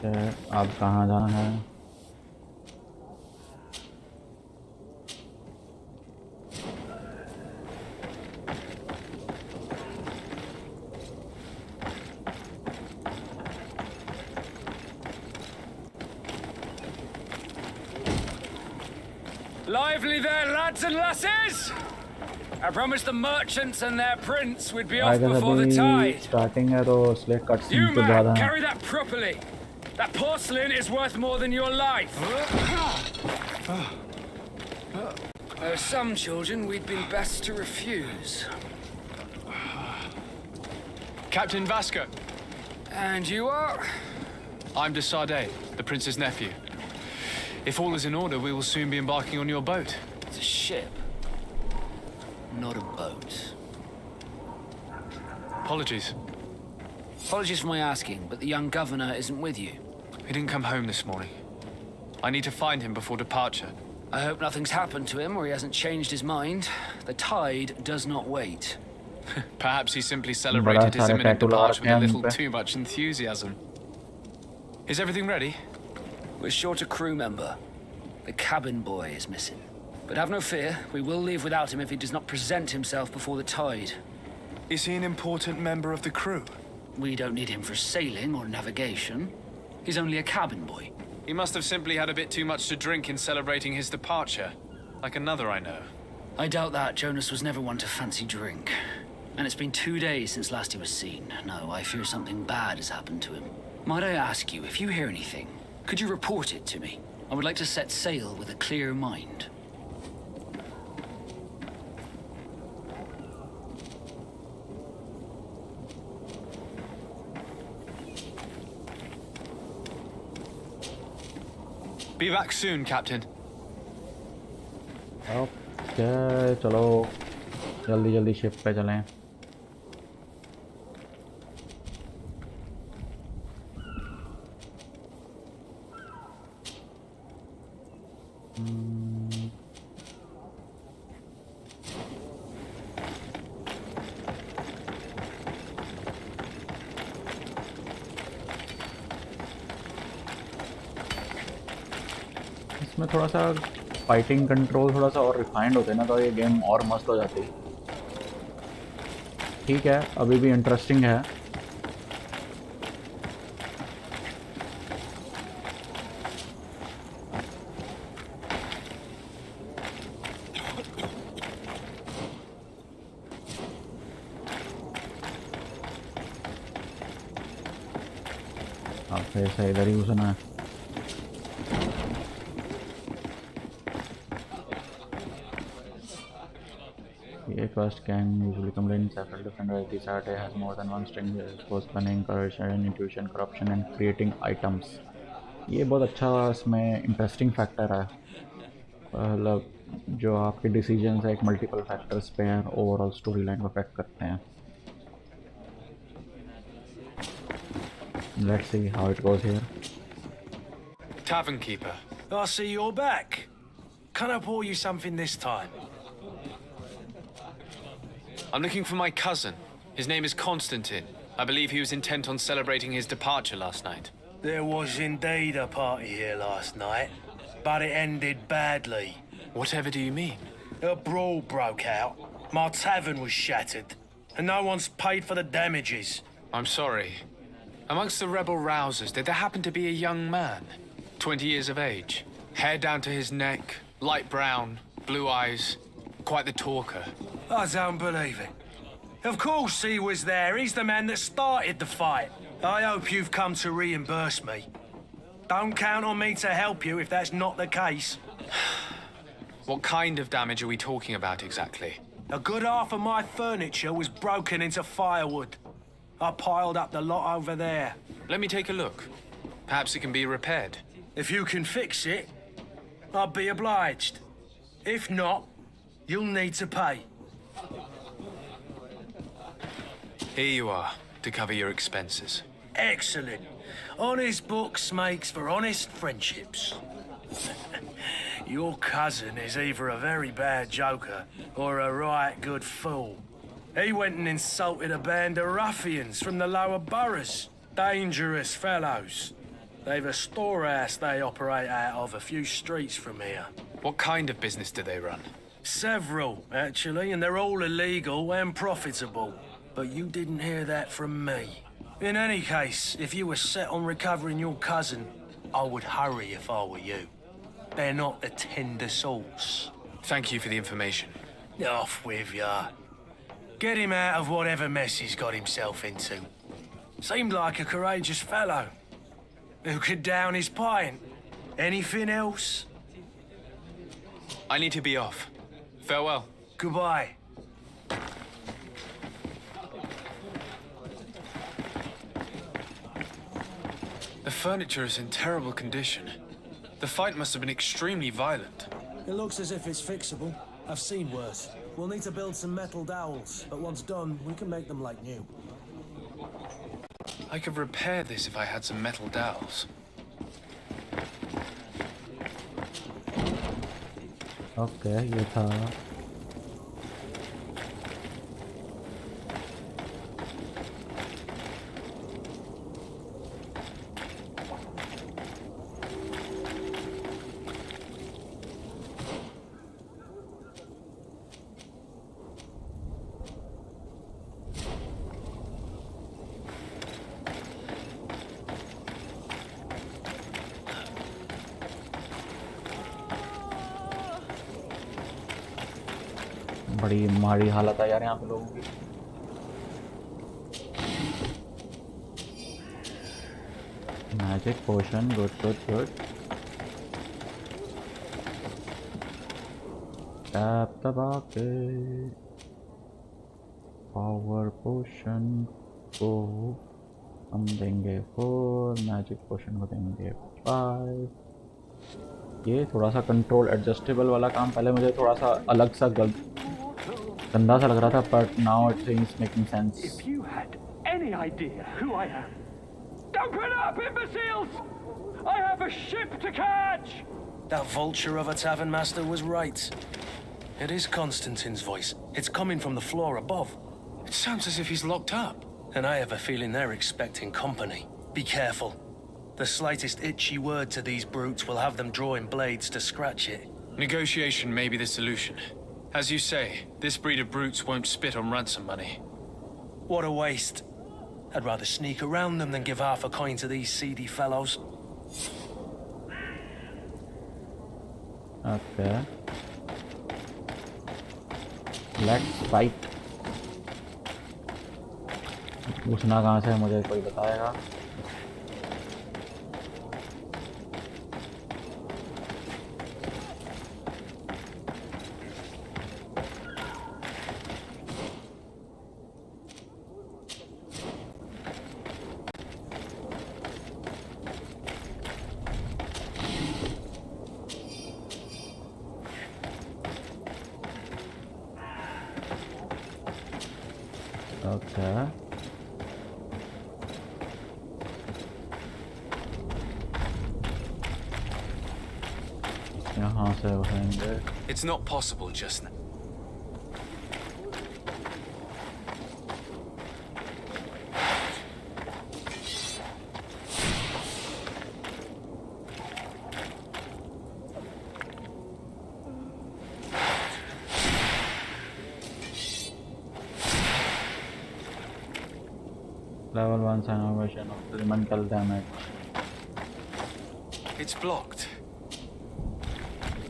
अब कहाँ जाना है? Lively there, lads and lasses! I promised the merchants and their prince we'd be off before the tide. Starting है तो इसलिए cutscene You तो ज़्यादा man, है. carry that properly. That porcelain is worth more than your life. There are some children we'd been best to refuse. Captain Vasco. And you are? I'm de Sardet, the prince's nephew. If all is in order, we will soon be embarking on your boat. It's a ship, not a boat. Apologies. Apologies for my asking, but the young governor isn't with you. He didn't come home this morning. I need to find him before departure. I hope nothing's happened to him or he hasn't changed his mind. The tide does not wait. Perhaps he simply celebrated his imminent departure with a little too much enthusiasm. Is everything ready? We're short a crew member. The cabin boy is missing. But have no fear, we will leave without him if he does not present himself before the tide. Is he an important member of the crew? We don't need him for sailing or navigation. He's only a cabin boy. He must have simply had a bit too much to drink in celebrating his departure. Like another I know. I doubt that. Jonas was never one to fancy drink. And it's been 2 days since last he was seen. No, I fear something bad has happened to him. Might I ask you, if you hear anything, could you report it to me? I would like to set sail with a clear mind. Be back soon, Captain. Okay, चलो जल्दी जल्दी ship पे चलें. इसमें थोड़ा सा fighting control थोड़ा सा और रिफाइंड होते ना तो ये गेम और मस्त हो जाती। ठीक है, अभी भी इंटरेस्टिंग है। अब ऐसा इधर ही घुसना है। A quest can usually combine several different varieties. Art has more than one string, force planning, correlation, intuition, corruption, and creating items. ये बहुत अच्छा इसमें इंटरेस्टिंग फैक्टर है, मतलब जो आपके डिसीजंस है एक मल्टीपल फैक्टर्स पे हैं, ओवरऑल स्टोरी लाइन को अफेक्ट करते हैं। Let's see how it goes here. Tavern keeper. I see you're back. Can I pour you something this time? I'm looking for my cousin. His name is Constantine. I believe he was intent on celebrating his departure last night. There was indeed a party here last night, but it ended badly. Whatever do you mean? A brawl broke out. My tavern was shattered, and no one's paid for the damages. I'm sorry. Amongst the rebel rousers, did there happen to be a young man? 20 years of age. Hair down to his neck, light brown, blue eyes. Quite the talker. I don't believe it. Of course he was there. He's the man that started the fight. I hope you've come to reimburse me. Don't count on me to help you if that's not the case. What kind of damage are we talking about exactly? A good half of my furniture was broken into firewood. I piled up the lot over there. Let me take a look. Perhaps it can be repaired. If you can fix it, I'll be obliged. If not, you'll need to pay. Here you are, to cover your expenses. Excellent. Honest books makes for honest friendships. Your cousin is either a very bad joker or a right good fool. He went and insulted a band of ruffians from the lower boroughs. Dangerous fellows. They've a storehouse they operate out of a few streets from here. What kind of business do they run? Several, actually, and they're all illegal and profitable. But you didn't hear that from me. In any case, if you were set on recovering your cousin, I would hurry if I were you. They're not the tender sorts. Thank you for the information. Off with ya. Get him out of whatever mess he's got himself into. Seemed like a courageous fellow. Who could down his pint. Anything else? I need to be off. Farewell. Goodbye. The furniture is in terrible condition. The fight must have been extremely violent. It looks as if it's fixable. I've seen worse. We'll need to build some metal dowels, but once done, we can make them like new. I could repair this if I had some metal dowels. Okay, ये था। बड़ी माड़ी हालत है यार यहाँ पे लोगों की। Magic potion, good good good. Tap दबा के पावर पोशन को हम देंगे 4, मैजिक पोशन को देंगे 5। ये थोड़ा सा कंट्रोल एडजस्टेबल वाला काम पहले मुझे थोड़ा सा अलग सा गंदा सा लग रहा था, but now it is making sense. If you had any idea who I am, open up, imbeciles! I have a ship to catch! That vulture of a tavern master was right. It is Constantine's voice. It's coming from the floor above. It sounds as if he's locked up. And I have a feeling they're expecting company. Be careful. The slightest itchy word to these brutes will have them drawing blades to scratch it. Negotiation may be the solution. As you say, this breed of brutes won't spit on ransom money. What a waste. I'd rather sneak around them than give half a coin to these seedy fellows. Okay. Let's fight. पूछना कहाँ से मुझे कोई बताएगा? Okay. यहाँ से उठाएंगे. It's not possible just now. Level 1 animation of elemental damage. It's blocked.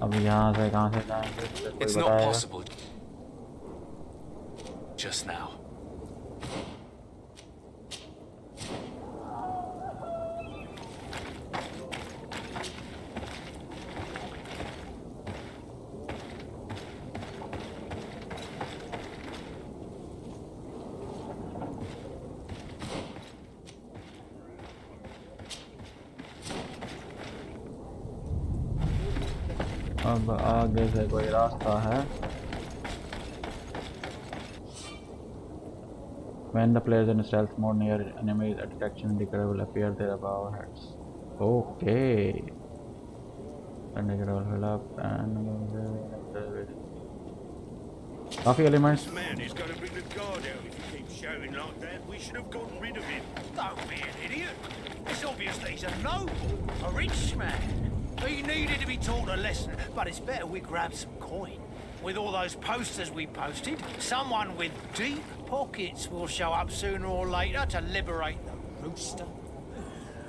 अब यहाँ से कहाँ से जाएंगे? It's not possible just now. अब आगे से कोई रास्ता है. When the players in stealth mode near enemies, a detection indicator will appear there above our heads. Okay. Indicator will fill up and काफी elements. This man is going to bring the guard out if he keeps shouting like that. We should have gotten rid of him. Don't be an idiot. It's obvious that he's a noble, a rich man. He needed to be taught a lesson, but it's better we grab some coin. With all those posters we posted, someone with deep pockets will show up sooner or later to liberate the rooster.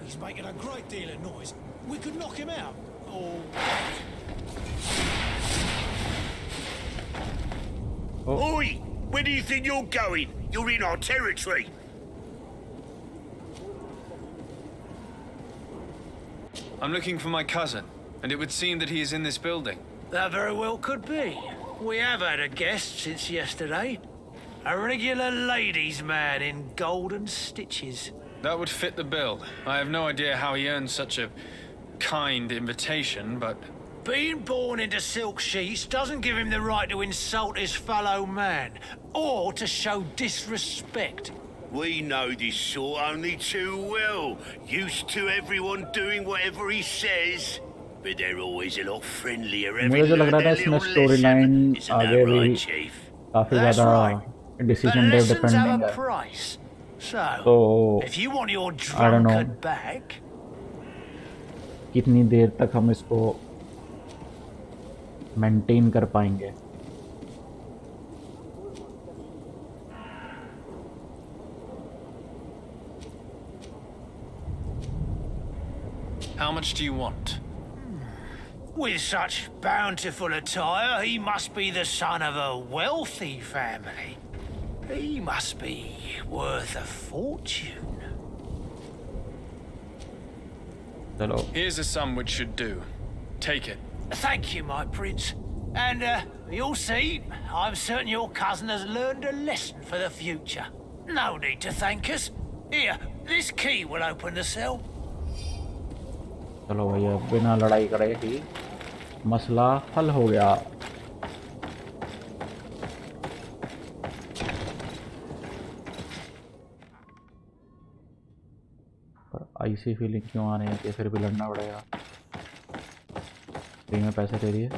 He's making a great deal of noise. We could knock him out. Oh. Oi! Where do you think you're going? You're in our territory. I'm looking for my cousin, and it would seem that he is in this building. That very well could be. We have had a guest since yesterday. A regular ladies' man in golden stitches. That would fit the bill. I have no idea how he earned such a kind invitation, but... Being born into silk sheets doesn't give him the right to insult his fellow man, or to show disrespect. We know this sort only too well. Used to everyone doing whatever he says. But they're always a lot friendlier every मुझे जो लग रहा था इसमें story line आगे भी काफी ज़्यादा decision day depending है. So, if you want your drunkard back, कितनी देर तक हम इसको maintain कर पाएंगे? How much do you want? with such bountiful attire, he must be the son of a wealthy family. He must be worth a fortune. Hello. Here's a sum which should do. Take it. Thank you, my prince. And you'll see, I'm certain your cousin has learned a lesson for the future. No need to thank us. Here, this key will open the cell. चलो भैया बिना लड़ाई करे ही मसला हल हो गया. पर ऐसी फीलिंग क्यों आ रही है कि फिर भी लड़ना पड़ेगा. फ्री में पैसे दे दिए.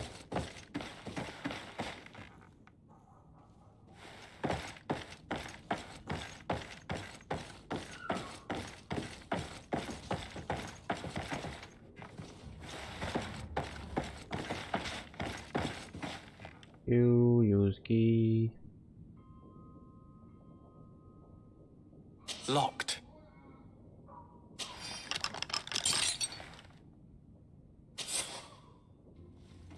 you. Use key. Locked.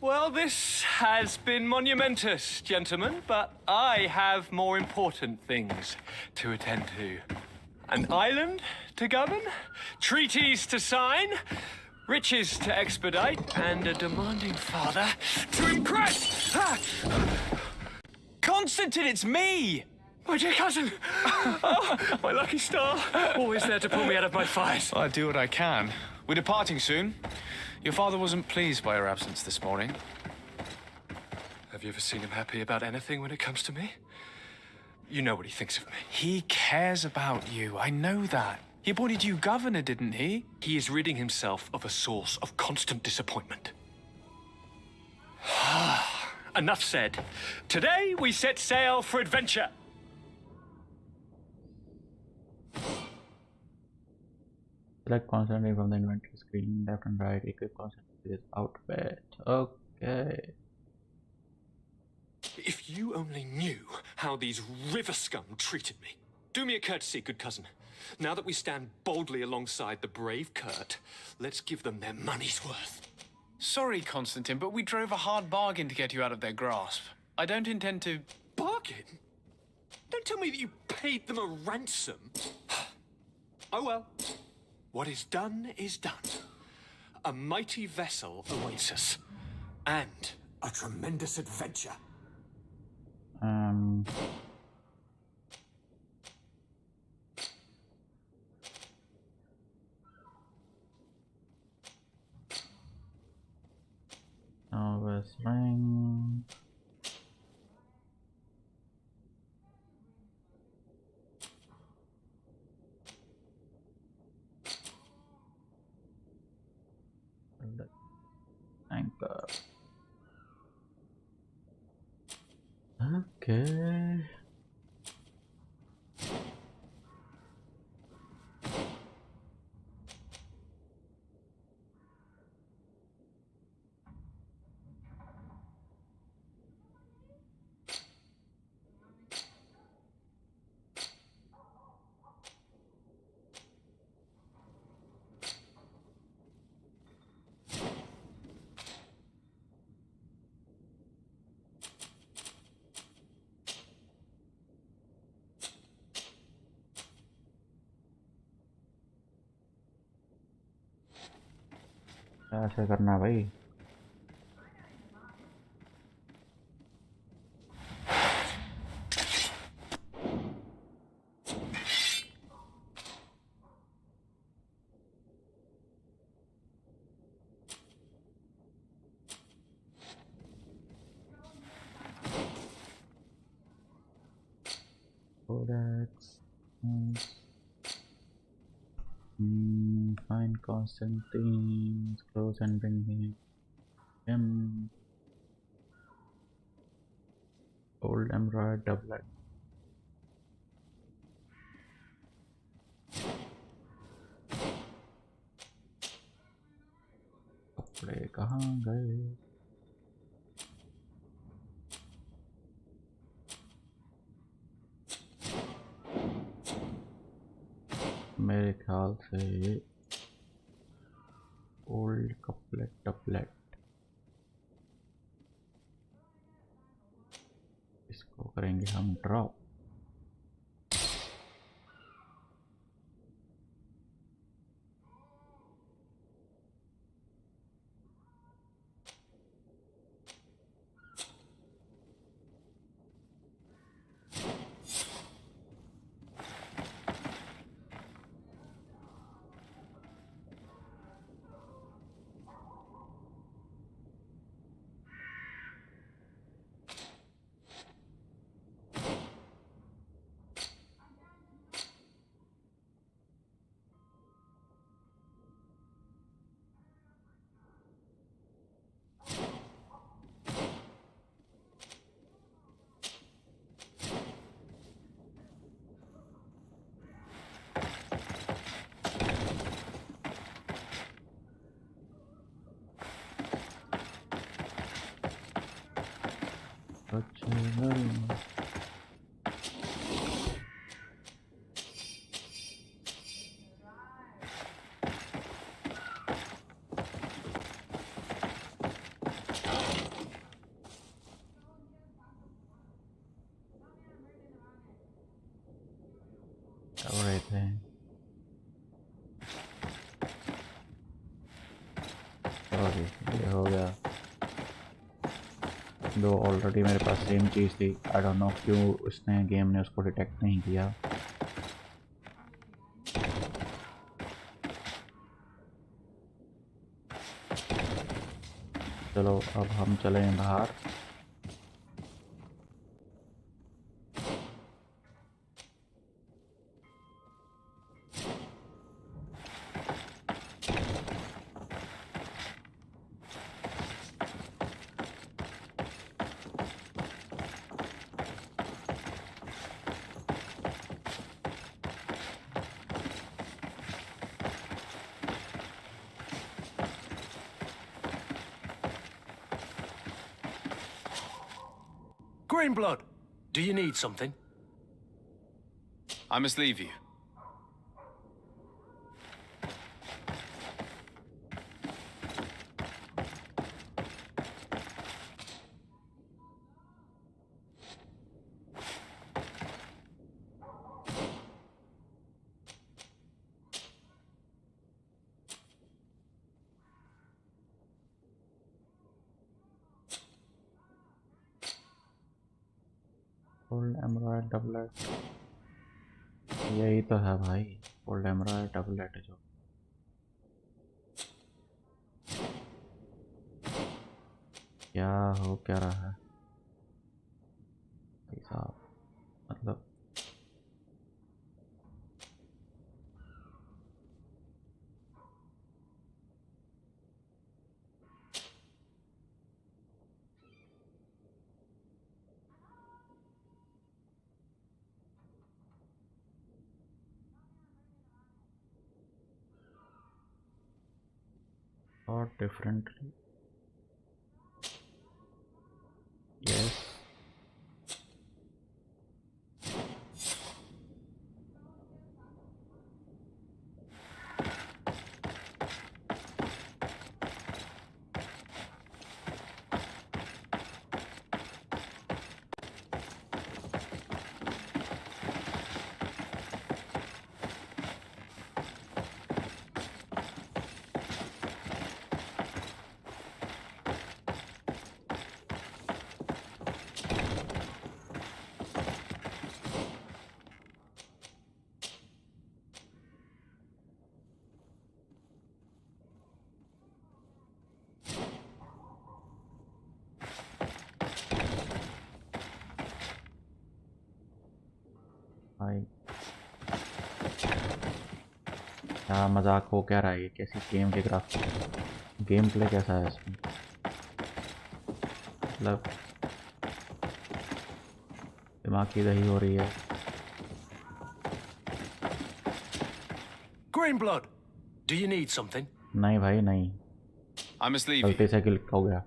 Well, this has been monumentous, gentlemen, but I have more important things to attend to. An island to govern, treaties to sign, riches to expedite, and a demanding father to impress! Ah! Constantine, it's me! My dear cousin! Oh, my lucky star! Always there to pull me out of my fires. Well, I do what I can. We're departing soon. Your father wasn't pleased by your absence this morning. Have you ever seen him happy about anything when it comes to me? You know what he thinks of me. He cares about you, I know that. He appointed you governor, didn't he? He is ridding himself of a source of constant disappointment. Enough said. Today we set sail for adventure. Select constantly from the inventory screen, left and right, equip constantly with outfit. Okay. If you only knew how these river scum treated me. Do me a courtesy, good cousin. Now that we stand boldly alongside the brave Kurt, let's give them their money's worth. Sorry, Constantine, but we drove a hard bargain to get you out of their grasp. I don't intend to... Bargain? Don't tell me that you paid them a ransom. Oh well. What is done is done. A mighty vessel awaits us. And a tremendous adventure. Novice ring. Anchor. Okay. ऐसे करना भाई Codex. Find Constantine, close and bring him. Old Emerald doublet. कपड़े कहाँ गए? मेरे ख्याल से old couplet टपलेट इसको करेंगे हम ड्रॉप सॉरी, ये हो गया। दो ऑलरेडी मेरे पास सेम चीज़ थी, आई डोंट नो क्यों उसने गेम ने उसको डिटेक्ट नहीं किया। चलो अब हम चलें बाहर। Greenblood, do you need something? I must leave you. Gold emerald doublet, यही तो है भाई। गोल्ड एमराल्ड डबलेट जो क्या हो क्या रहा है भाई साहब, मतलब और डिफरेंटली। यस, भाई क्या मजाक हो क्या रहा है, ये कैसी गेम के ग्राफ, गेम प्ले कैसा है इसमें, मतलब दिमाग की दही हो रही है। Greenblood, do you need something? नहीं भाई नहीं, I must leave you. गलती से क्लिक हो गया।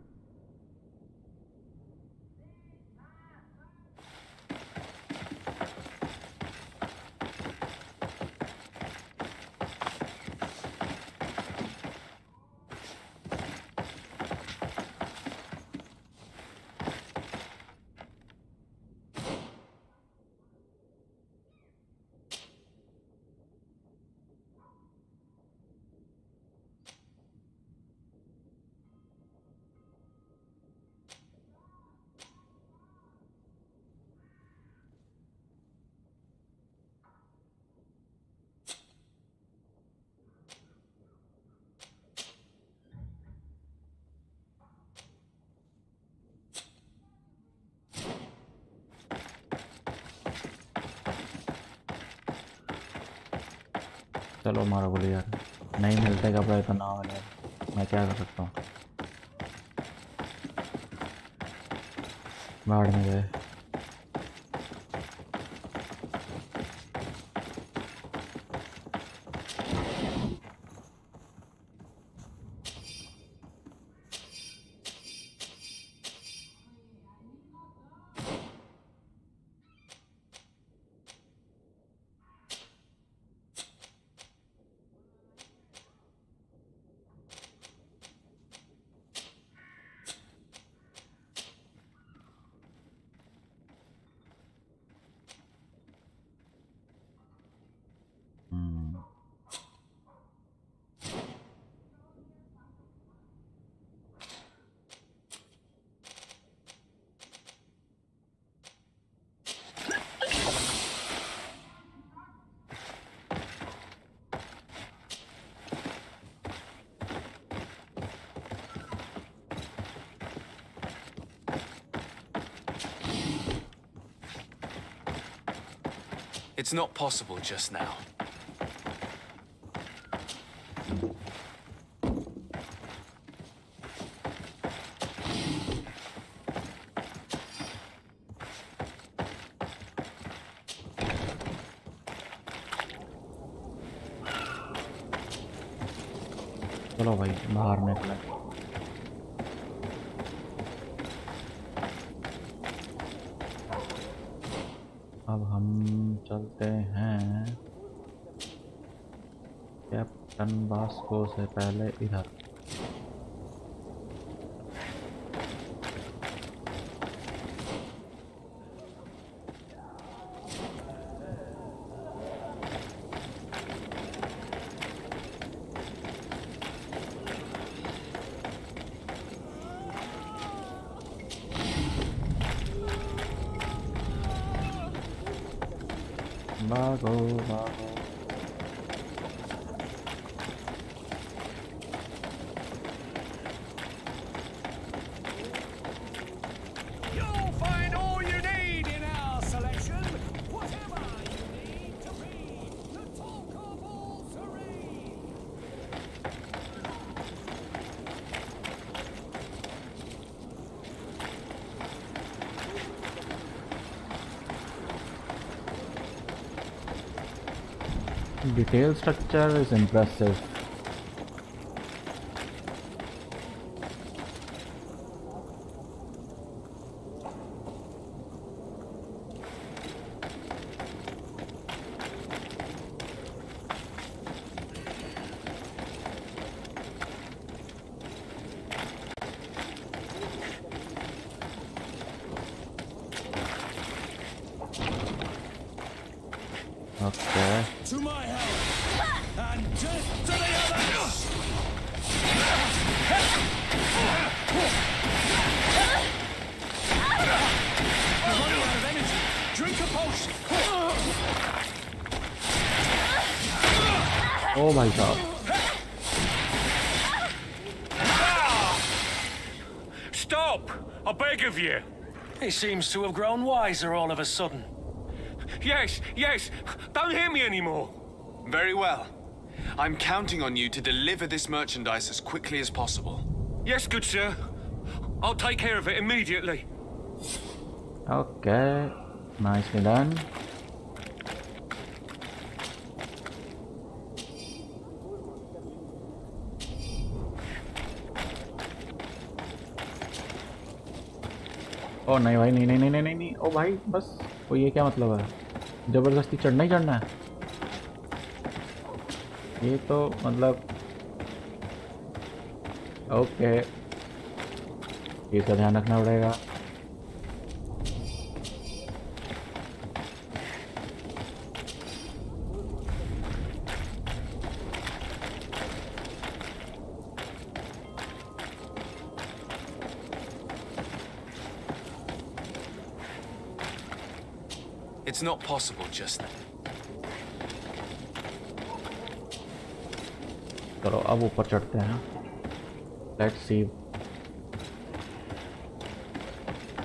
चलो मारो बोले यार, नहीं मिलते कपड़े तो ना मिले, मैं क्या कर सकता हूँ। बाढ़ में गए। It's not possible just now. चलो भाई बाहर निकले। अब हम चलते हैं कैप्टन बास्को से पहले इधर। भागो भागो। You'll find all you need in our selection. Whatever you need to be the talk of all serene. Detail structure is impressive. Okay. To my help and death to the others. I'm running out of energy. Drink a potion. Oh my god. Stop! I beg of you! He seems to have grown wiser all of a sudden. Yes, yes! Don't hit me anymore! Very well. I'm counting on you to deliver this merchandise as quickly as possible. Yes, good sir. I'll take care of it immediately. Okay. Nicely done. ओ नहीं भाई, नहीं नहीं नहीं नहीं नहीं, ओ भाई बस। ओ ये क्या मतलब है? जबरदस्ती चढ़ना ही चढ़ना है? ये तो मतलब ओके, इसका ध्यान रखना पड़ेगा। It's not possible just now. चलो अब ऊपर चढ़ते हैं। लेट्स सी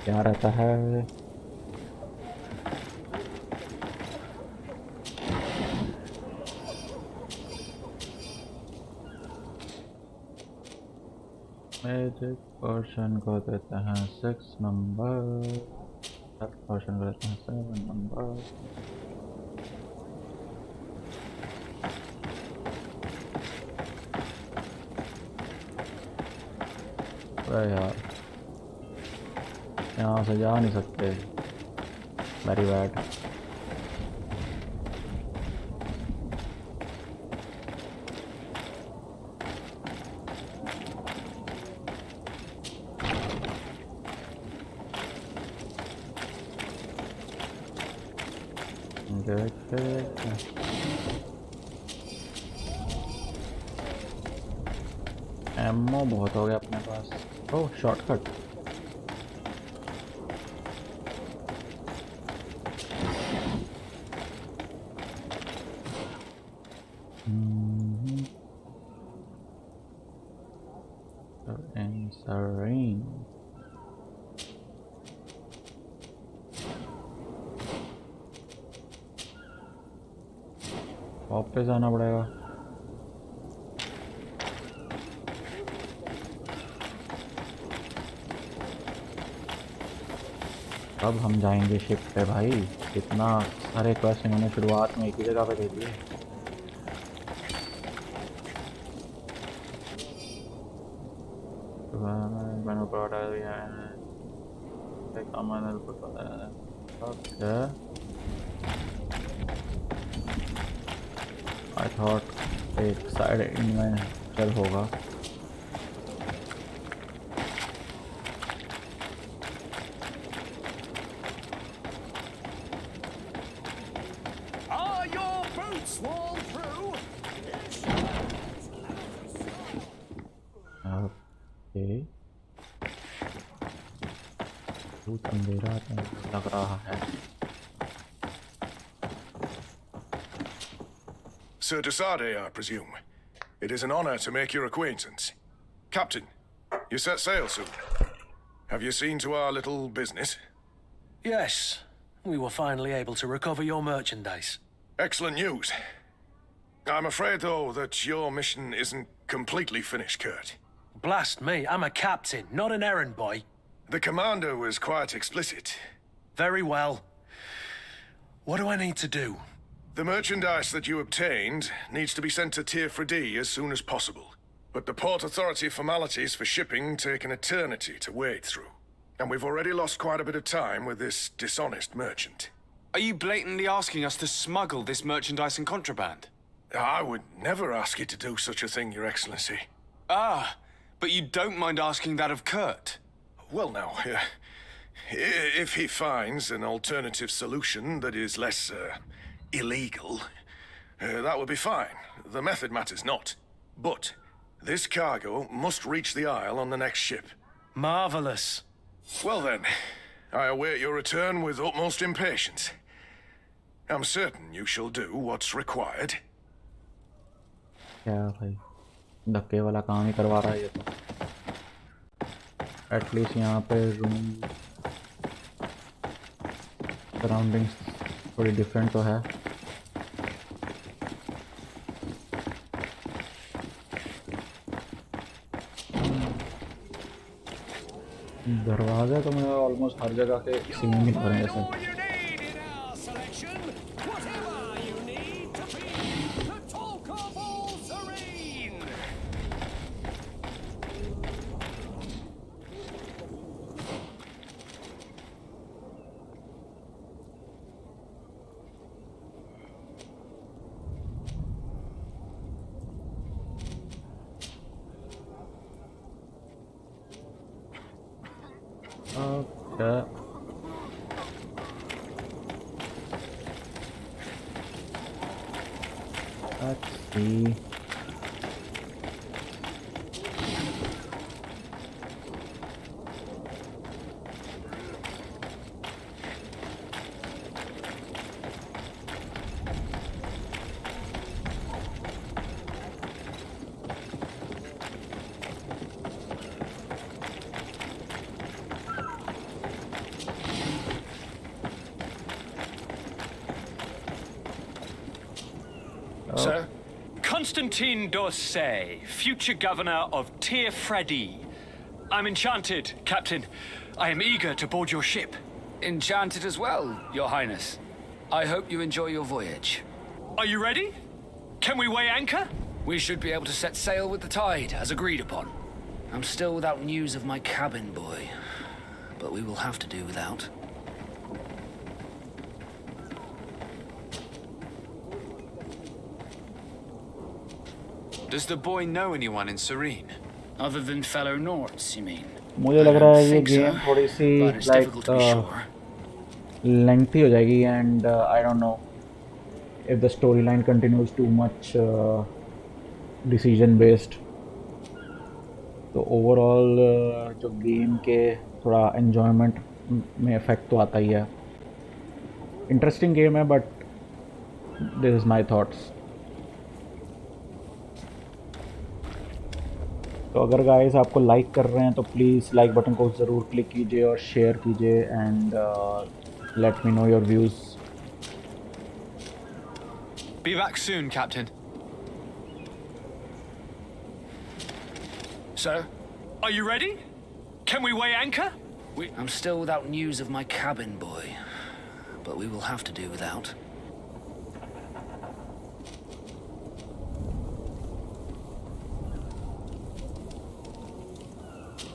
क्या रहता है। मैजिक पर्सन को देते हैं 6 नंबर, पर्सन को देते हैं 7 नंबर। अरे यार यहाँ से जा नहीं सकते, वेरी बैड। एमओ बहुत हो गया अपने पास। ओह शॉर्टकट। वापस आना पड़ेगा। अब हम जाएंगे शिप पे भाई। कितना सारे क्वेश्चन इन्होंने शुरुआत में एक ही जगह पे दे दिए। आई थॉट एक साइड इन्वेंचर होगा। Are your boots worn through? Okay, बहुत अंधेरा लग रहा है। Sir Desade, I presume. It is an honor to make your acquaintance. Captain, you set sail soon. Have you seen to our little business? Yes. We were finally able to recover your merchandise. Excellent news. I'm afraid, though, that your mission isn't completely finished, Kurt. Blast me, I'm a captain, not an errand boy. The commander was quite explicit. Very well. What do I need to do? The merchandise that you obtained needs to be sent to Tier 4D as soon as possible. But the Port Authority formalities for shipping take an eternity to wade through. And we've already lost quite a bit of time with this dishonest merchant. Are you blatantly asking us to smuggle this merchandise in contraband? I would never ask you to do such a thing, Your Excellency. Ah, but you don't mind asking that of Kurt? Well, now, if he finds an alternative solution that is less, illegal, that would be fine. The method matters not. But this cargo must reach the Isle on the next ship. Marvelous. Well then, I await your return with utmost impatience. I'm certain you shall do what's required. क्या भाई, धक्के वाला काम ही करवा रहा है ये तो। एटलीस्ट यहाँ पे रूम सराउंडिंग्स थोड़ी डिफरेंट तो है। दरवाजे तो मुझे ऑलमोस्ट हर जगह के सेम ही लग रहे हैं जैसे। Okay. Let's see. Sir? Constantine d'Orsay, future governor of Tier Freddy. I'm enchanted, Captain. I am eager to board your ship. Enchanted as well, Your Highness. I hope you enjoy your voyage. Are you ready? Can we weigh anchor? We should be able to set sail with the tide, as agreed upon. I'm still without news of my cabin boy, but we will have to do without. Does the boy know anyone in Serene? Other than fellow Norts, you mean? मुझे लग रहा है ये game थोड़ी सी lengthy हो जाएगी and I don't know if the storyline continues too much decision based. तो overall जो गेम के थोड़ा enjoyment में effect तो आता ही है. Interesting game है but this is my thoughts. तो अगर गाइस आपको लाइक कर रहे हैं तो प्लीज़ लाइक बटन को ज़रूर क्लिक कीजिए और शेयर कीजिए and let me know your views Be back soon, Captain. Sir? Are you ready? Can we weigh anchor? I'm still without news of my cabin boy, but we will have to do without.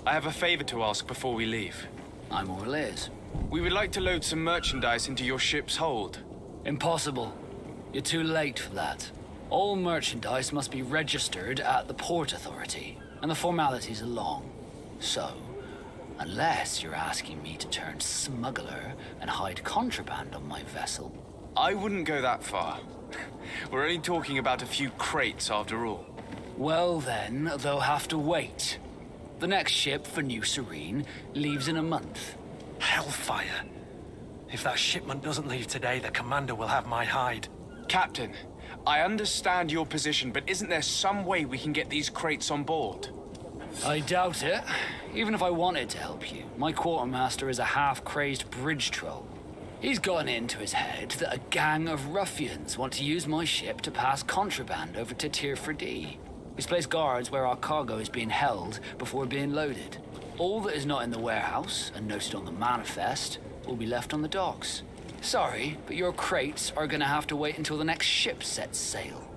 I have a favor to ask before we leave. I'm all ears. We would like to load some merchandise into your ship's hold. Impossible. You're too late for that. All merchandise must be registered at the Port Authority, and the formalities are long. So, unless you're asking me to turn smuggler and hide contraband on my vessel... I wouldn't go that far. We're only talking about a few crates after all. Well then, they'll have to wait. The next ship for New Serene leaves in a month. Hellfire. If that shipment doesn't leave today, the commander will have my hide. Captain, I understand your position, but isn't there some way we can get these crates on board? I doubt it. Even if I wanted to help you, my quartermaster is a half-crazed bridge troll. He's gotten into his head that a gang of ruffians want to use my ship to pass contraband over to Tier 4D. He's placed guards where our cargo is being held before being loaded. All that is not in the warehouse and noted on the manifest will be left on the docks. Sorry, but your crates are gonna have to wait until the next ship sets sail.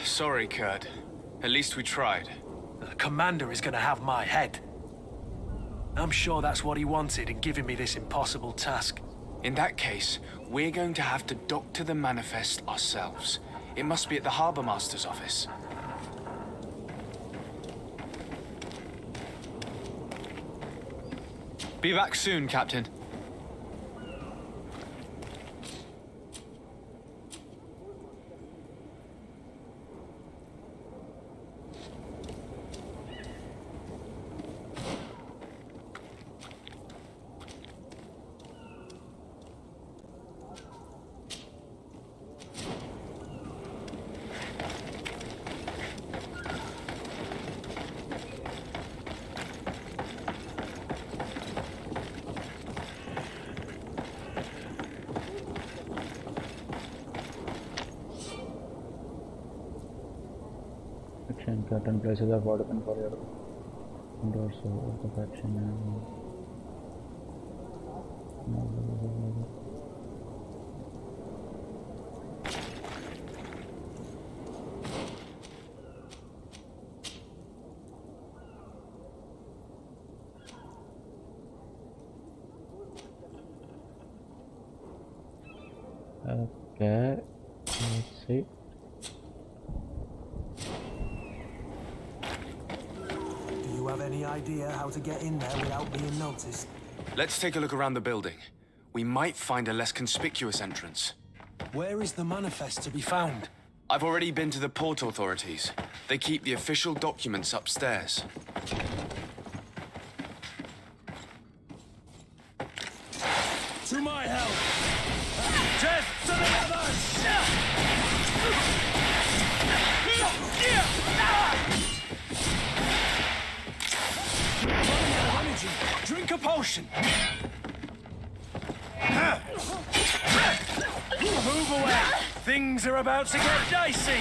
Sorry, Kurt. At least we tried. The commander is gonna have my head. I'm sure that's what he wanted in giving me this impossible task. In that case, we're going to have to doctor the manifest ourselves. It must be at the Harbour Master's office. Be back soon, Captain. Certain places are open for your doors of the faction and okay, let's see. Do you have any idea how to get in there without being noticed? Let's take a look around the building. We might find a less conspicuous entrance. Where is the manifest to be found? I've already been to the port authorities. They keep the official documents upstairs. To my help! Death to the others! Drink a potion! Move away! Things are about to get dicey!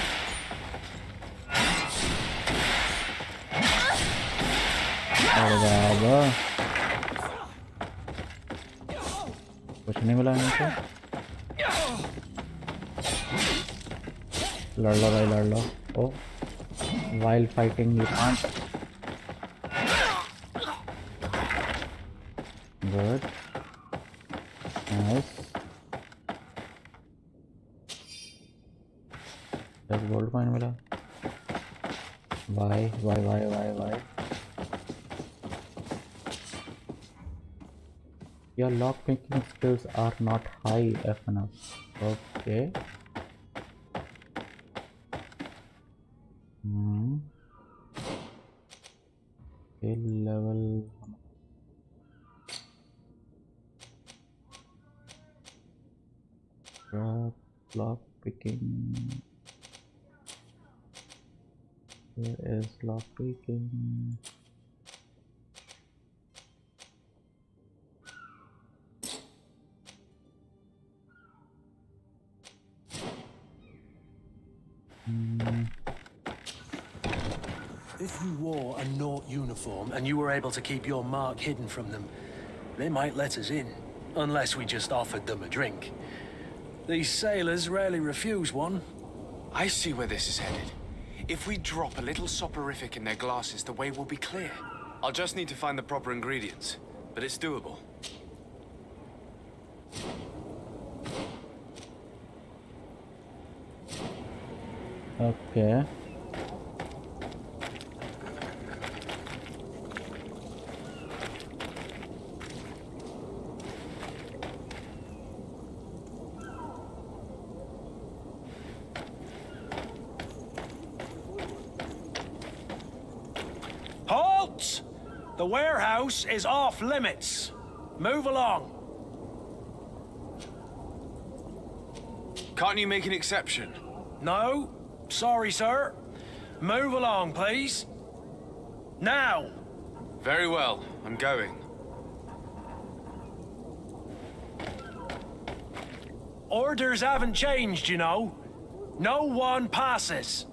अरे बाबा कुछ नहीं मिला इनको लड़ लो भाई लड़ लो ओ while fighting you can't good nice एक gold coin मिला why your lock picking skills are not high enough. Okay. Skill level. Lock picking. Here is lock picking. you wore a Naut uniform and you were able to keep your mark hidden from them, they might let us in, unless we just offered them a drink. These sailors rarely refuse one. I see where this is headed. If we drop a little soporific in their glasses, the way will be clear. I'll just need to find the proper ingredients, but it's doable. Okay. Halt! The warehouse is off limits. Move along. Can't you make an exception? No. Sorry, sir. Move along, please. Now! Very well. I'm going. Orders haven't changed, you know. No one passes.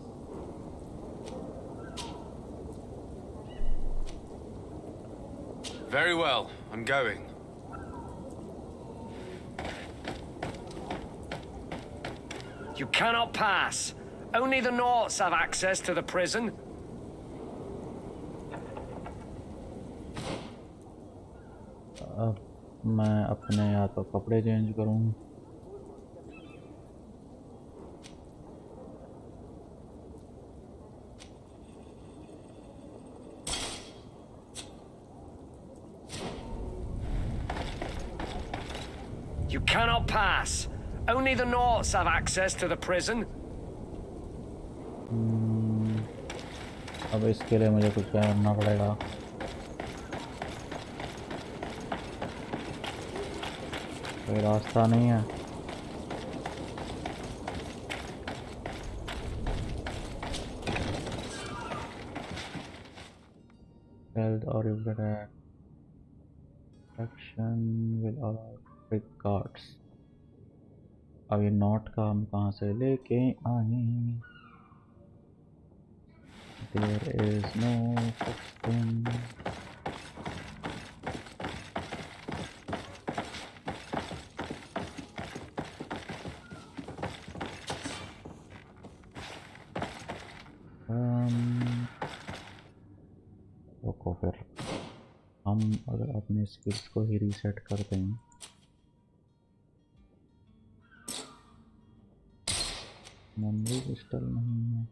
Very well. I'm going. You cannot pass. Only the Nauts have access to the prison. अब मैं अपने या तो कपड़े change करूँ You cannot pass. Only the Nauts have access to the prison. अब इसके लिए मुझे कुछ करना पड़ेगा कोई रास्ता नहीं है health or if that action will allow pick cards अब ये नोट का हम कहाँ से लेके आए there is no such thing रुको फिर हम अगर अपने स्किल्स को ही रीसेट करते हैं मेमोरी क्रिस्टल नहीं है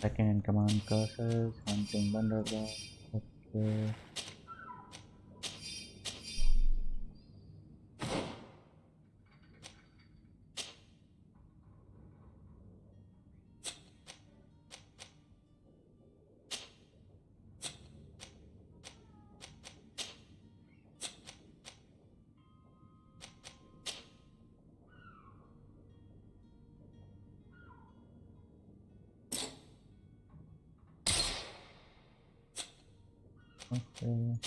Second in command curses, hunting Bunderberg, okay. Okay.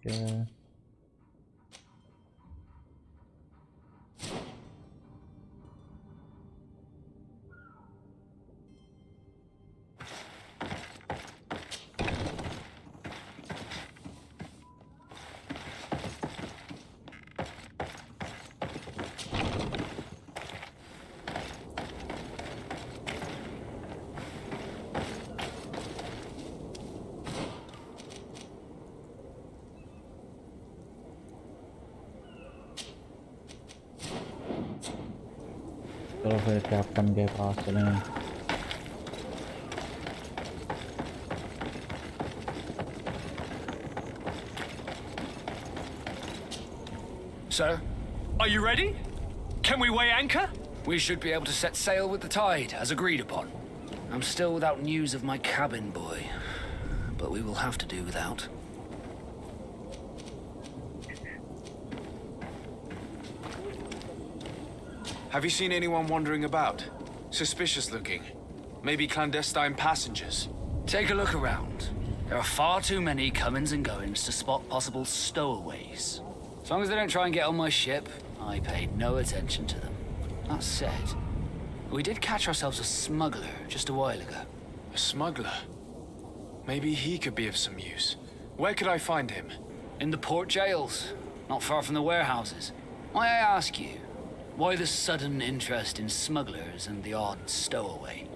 Okay. चलो फिर कैप्टन के पास चलें Sir? Are you ready? Can we weigh anchor? We should be able to set sail with the tide, as agreed upon. I'm still without news of my cabin boy, but we will have to do without. Have you seen anyone wandering about? Suspicious looking. Maybe clandestine passengers. Take a look around. There are far too many comings and goings to spot possible stowaways. As long as they don't try and get on my ship, I paid no attention to them. That said, we did catch ourselves a smuggler just a while ago. A smuggler? Maybe he could be of some use. Where could I find him? In the port jails, not far from the warehouses. May I ask you, why the sudden interest in smugglers and the odd stowaway?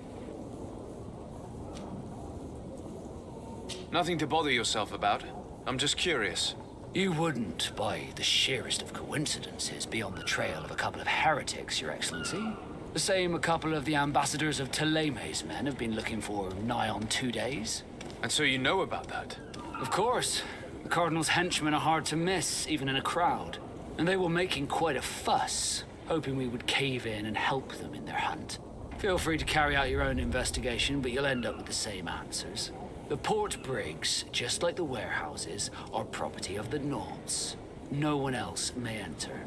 Nothing to bother yourself about. I'm just curious. You wouldn't, by the sheerest of coincidences, be on the trail of a couple of heretics, Your Excellency. The same a couple of the ambassadors of Ptolemy's men have been looking for nigh on 2 days. And so you know about that? Of course. The Cardinal's henchmen are hard to miss, even in a crowd. And they were making quite a fuss, hoping we would cave in and help them in their hunt. Feel free to carry out your own investigation, but you'll end up with the same answers. The port brigs, just like the warehouses, are property of the Nauts. No one else may enter.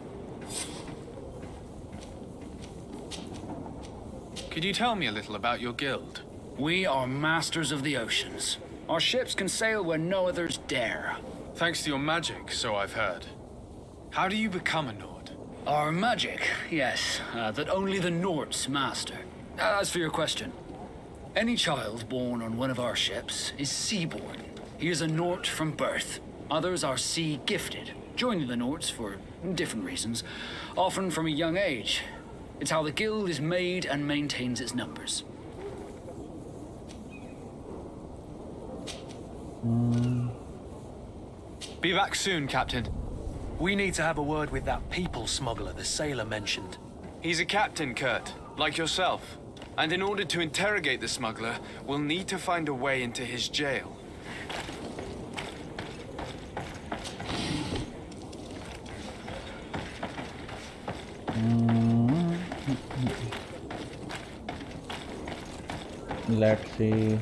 Could you tell me a little about your guild? We are masters of the oceans. Our ships can sail where no others dare. Thanks to your magic, so I've heard. How do you become a Nord? Our magic, yes, that only the Norts master. As for your question, any child born on one of our ships is seaborn. He is a Nort from birth. Others are sea-gifted, joining the Norts for different reasons, often from a young age. It's how the guild is made and maintains its numbers. Be back soon, Captain. We need to have a word with that people smuggler the sailor mentioned. He's a captain, Kurt, like yourself. And in order to interrogate the smuggler, we'll need to find a way into his jail. Let's see.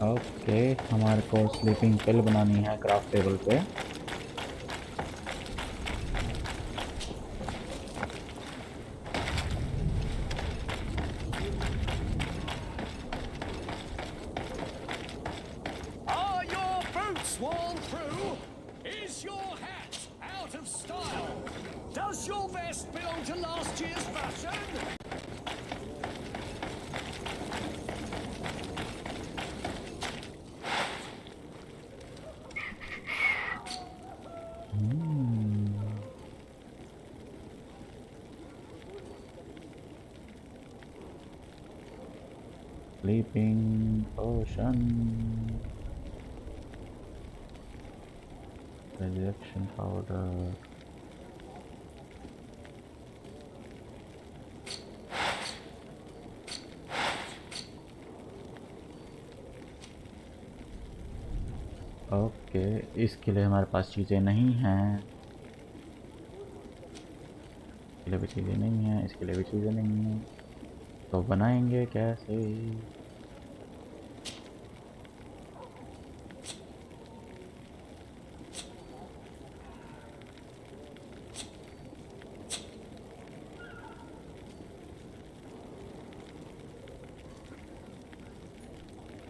Okay, हमारे को sleeping पिल बनानी है craft table पे। Are your boots worn through? Is your hat out of style? Does your vest belong to last year's fashion? Sleeping potion, resurrection powder. Okay, इसके लिए हमारे पास चीज़ें नहीं हैं, इसके लिए भी चीज़ें नहीं हैं, इसके लिए भी चीज़ें नहीं हैं, तो बनाएंगे कैसे?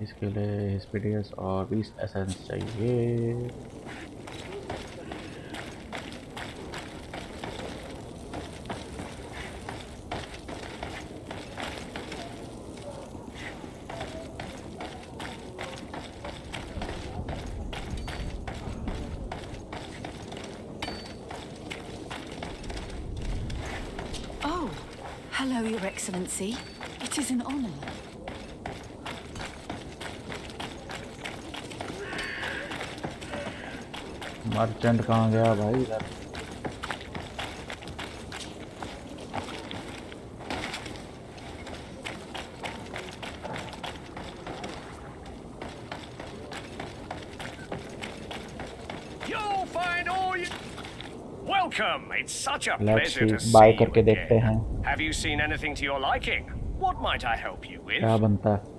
इसके लिए हिस्पिडियस और 20 एसेंस चाहिए। Oh, hello, Your Excellency. It is an honor. Merchant कहाँ गया भाई इधर? You'll find all you... Welcome. It's such a Let's pleasure to see, see buy you करके देखते again. हैं Have you seen anything to your liking? What might I help you with? क्या बनता है।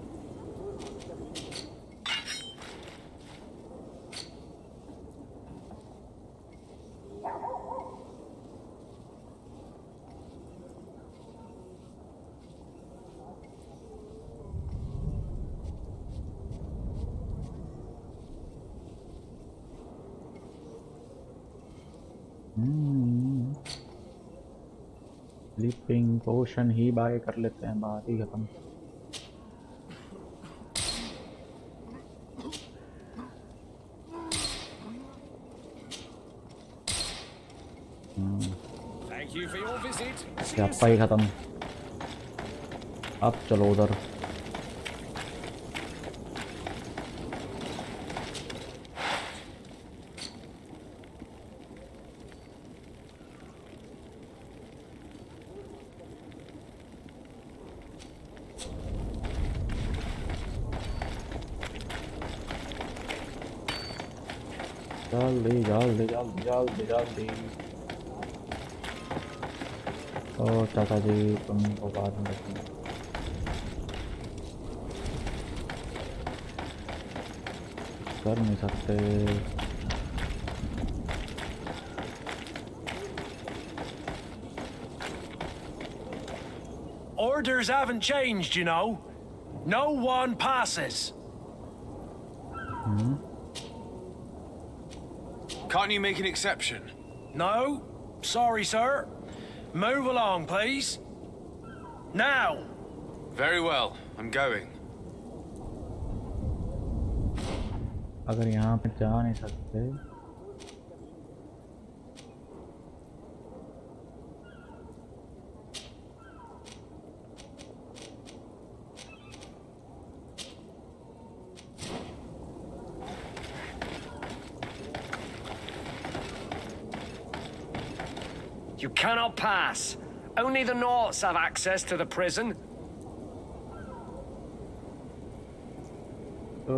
स्लीपिंग पोशन ही बाय कर लेते हैं, बात ही खत्म। Thank you for your visit. स्यापा ही खत्म। अब चलो उधर। जल्दी जल्दी जल्दी जल्दी जल्दी। ओ चाचा जी तुमको बाद में रखेंगे। कर नहीं सकते। Orders haven't changed, you know. No one passes. Can't you make an exception? No. Sorry, sir. Move along, please. Now. Very well. I'm going. अगर यहाँ पे जा नहीं सकते You cannot pass. Only the Norts have access to the prison. तो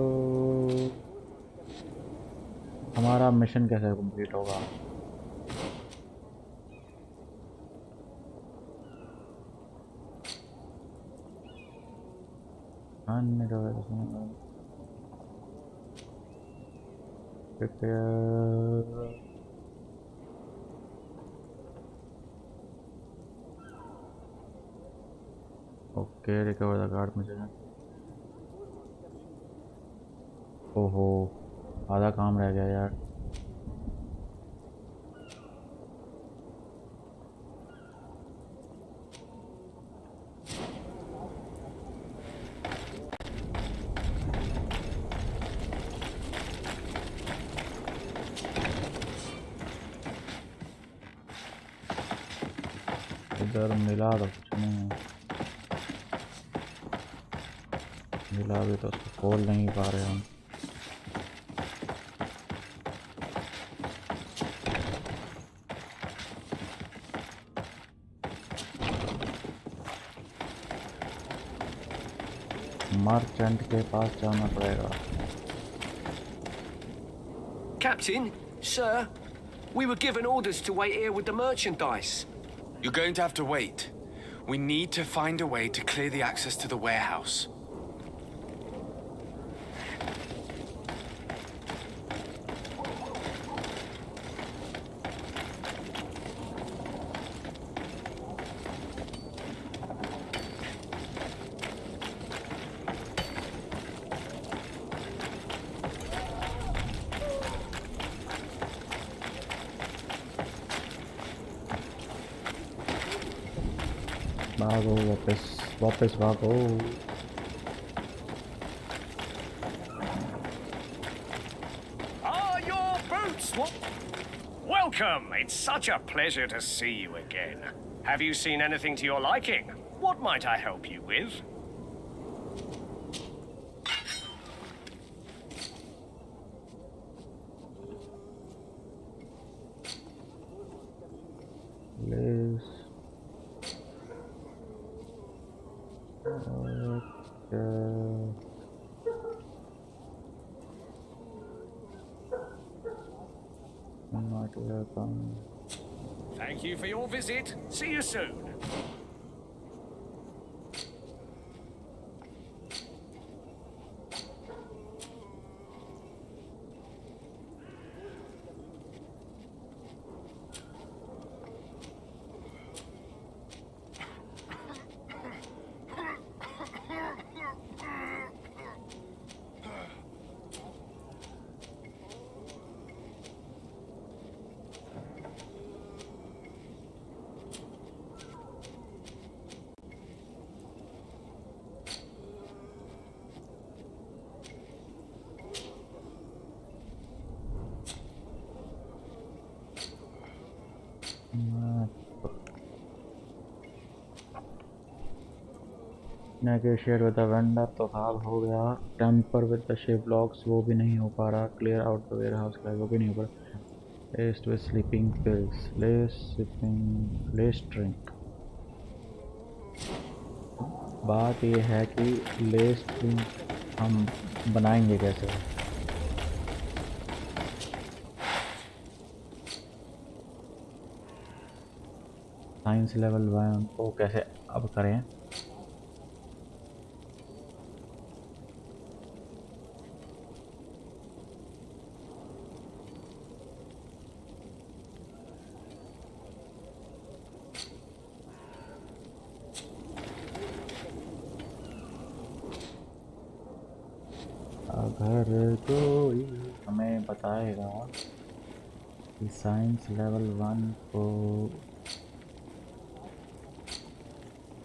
हमारा mission कैसे complete होगा? Prepare. Okay, recover the card मुझे। ओहो, आधा काम रह गया यार। इधर मिला तो कुछ नहीं, मिला भी तो उसको खोल नहीं पा रहे हम। मर्चेंट के पास जाना पड़ेगा। Captain, sir, we were given orders to wait here with the merchandise. You're going to have to wait. We need to find a way to clear the access to the warehouse. भागो वापस वापस भागो। Are your boots? Welcome. It's such a pleasure to see you again. Have you seen anything to your liking? What might I help you with? Liz. Not welcome. Thank you for your visit. See you soon. Negotiate with the vendor तो हाल हो गया। Tamper with the ship locks वो भी नहीं हो पा रहा। Clear out the warehouse का वो भी नहीं हो पा रहा। Lest with sleeping pills less drink. बात ये है कि लेस ड्रिंक हम बनाएंगे कैसे? साइंस लेवल 1 को कैसे अब करें? अगर कोई हमें बताएगा कि साइंस लेवल 1 को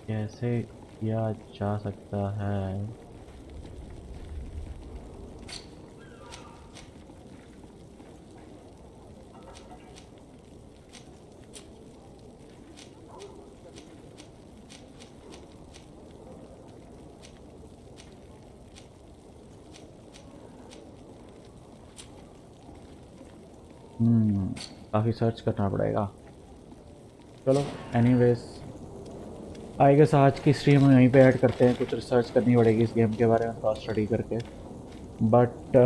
कैसे किया जा सकता है। काफ़ी सर्च करना पड़ेगा। चलो एनीवेज आई गेस आज की स्ट्रीम हम यहीं पे ऐड करते हैं। कुछ रिसर्च करनी पड़ेगी इस गेम के बारे में थोड़ा स्टडी करके। But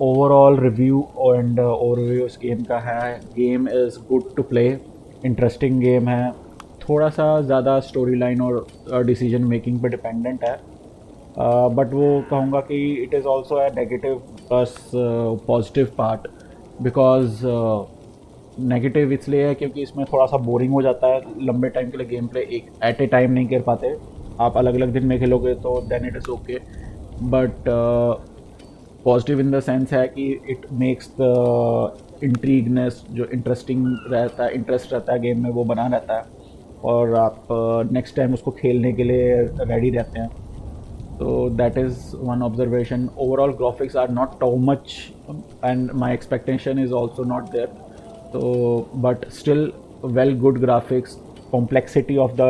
overall review and overview इस गेम का है। Game is good to play, interesting game है। थोड़ा सा ज़्यादा स्टोरी लाइन और डिसीजन मेकिंग पे डिपेंडेंट है। बट वो कहूँगा कि it is also a negative plus positive part. Because negative इसलिए है क्योंकि इसमें थोड़ा सा बोरिंग हो जाता है। लंबे टाइम के लिए गेम प्ले एक एट ए टाइम नहीं कर पाते। आप अलग अलग दिन में खेलोगे तो then it is okay. But positive in the sense है कि इट मेक्स द इंट्रीगनेस जो इंटरेस्टिंग रहता है, इंटरेस्ट रहता है गेम में, वो बना रहता है और आप नेक्स्ट टाइम उसको खेलने के लिए रेडी रहते हैं। So that is one observation. Overall graphics are not too much and my expectation is also not there. So but still well good graphics, complexity of the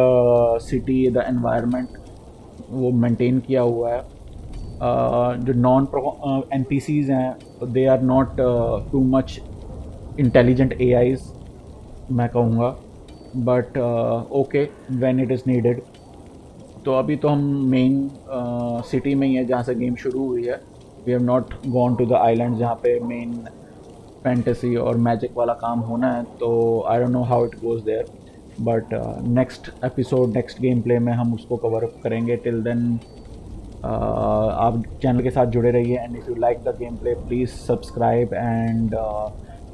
city, the environment वो maintain किया हुआ है। जो non NPCs हैं they are not too much intelligent AIs मैं कहूँगा, but okay when it is needed। तो अभी तो हम मेन सिटी में ही है जहाँ से गेम शुरू हुई है। We have not gone to the island जहाँ पे मेन फैंटेसी और मैजिक वाला काम होना है। तो I don't know how it goes there, but next episode next game play में हम उसको कवर अप करेंगे। टिल देन आप चैनल के साथ जुड़े रहिए and if you like the game play please subscribe and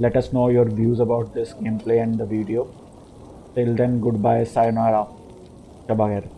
let us know your views about this game play and the video. Till then good bye, sayonara, शब खैर।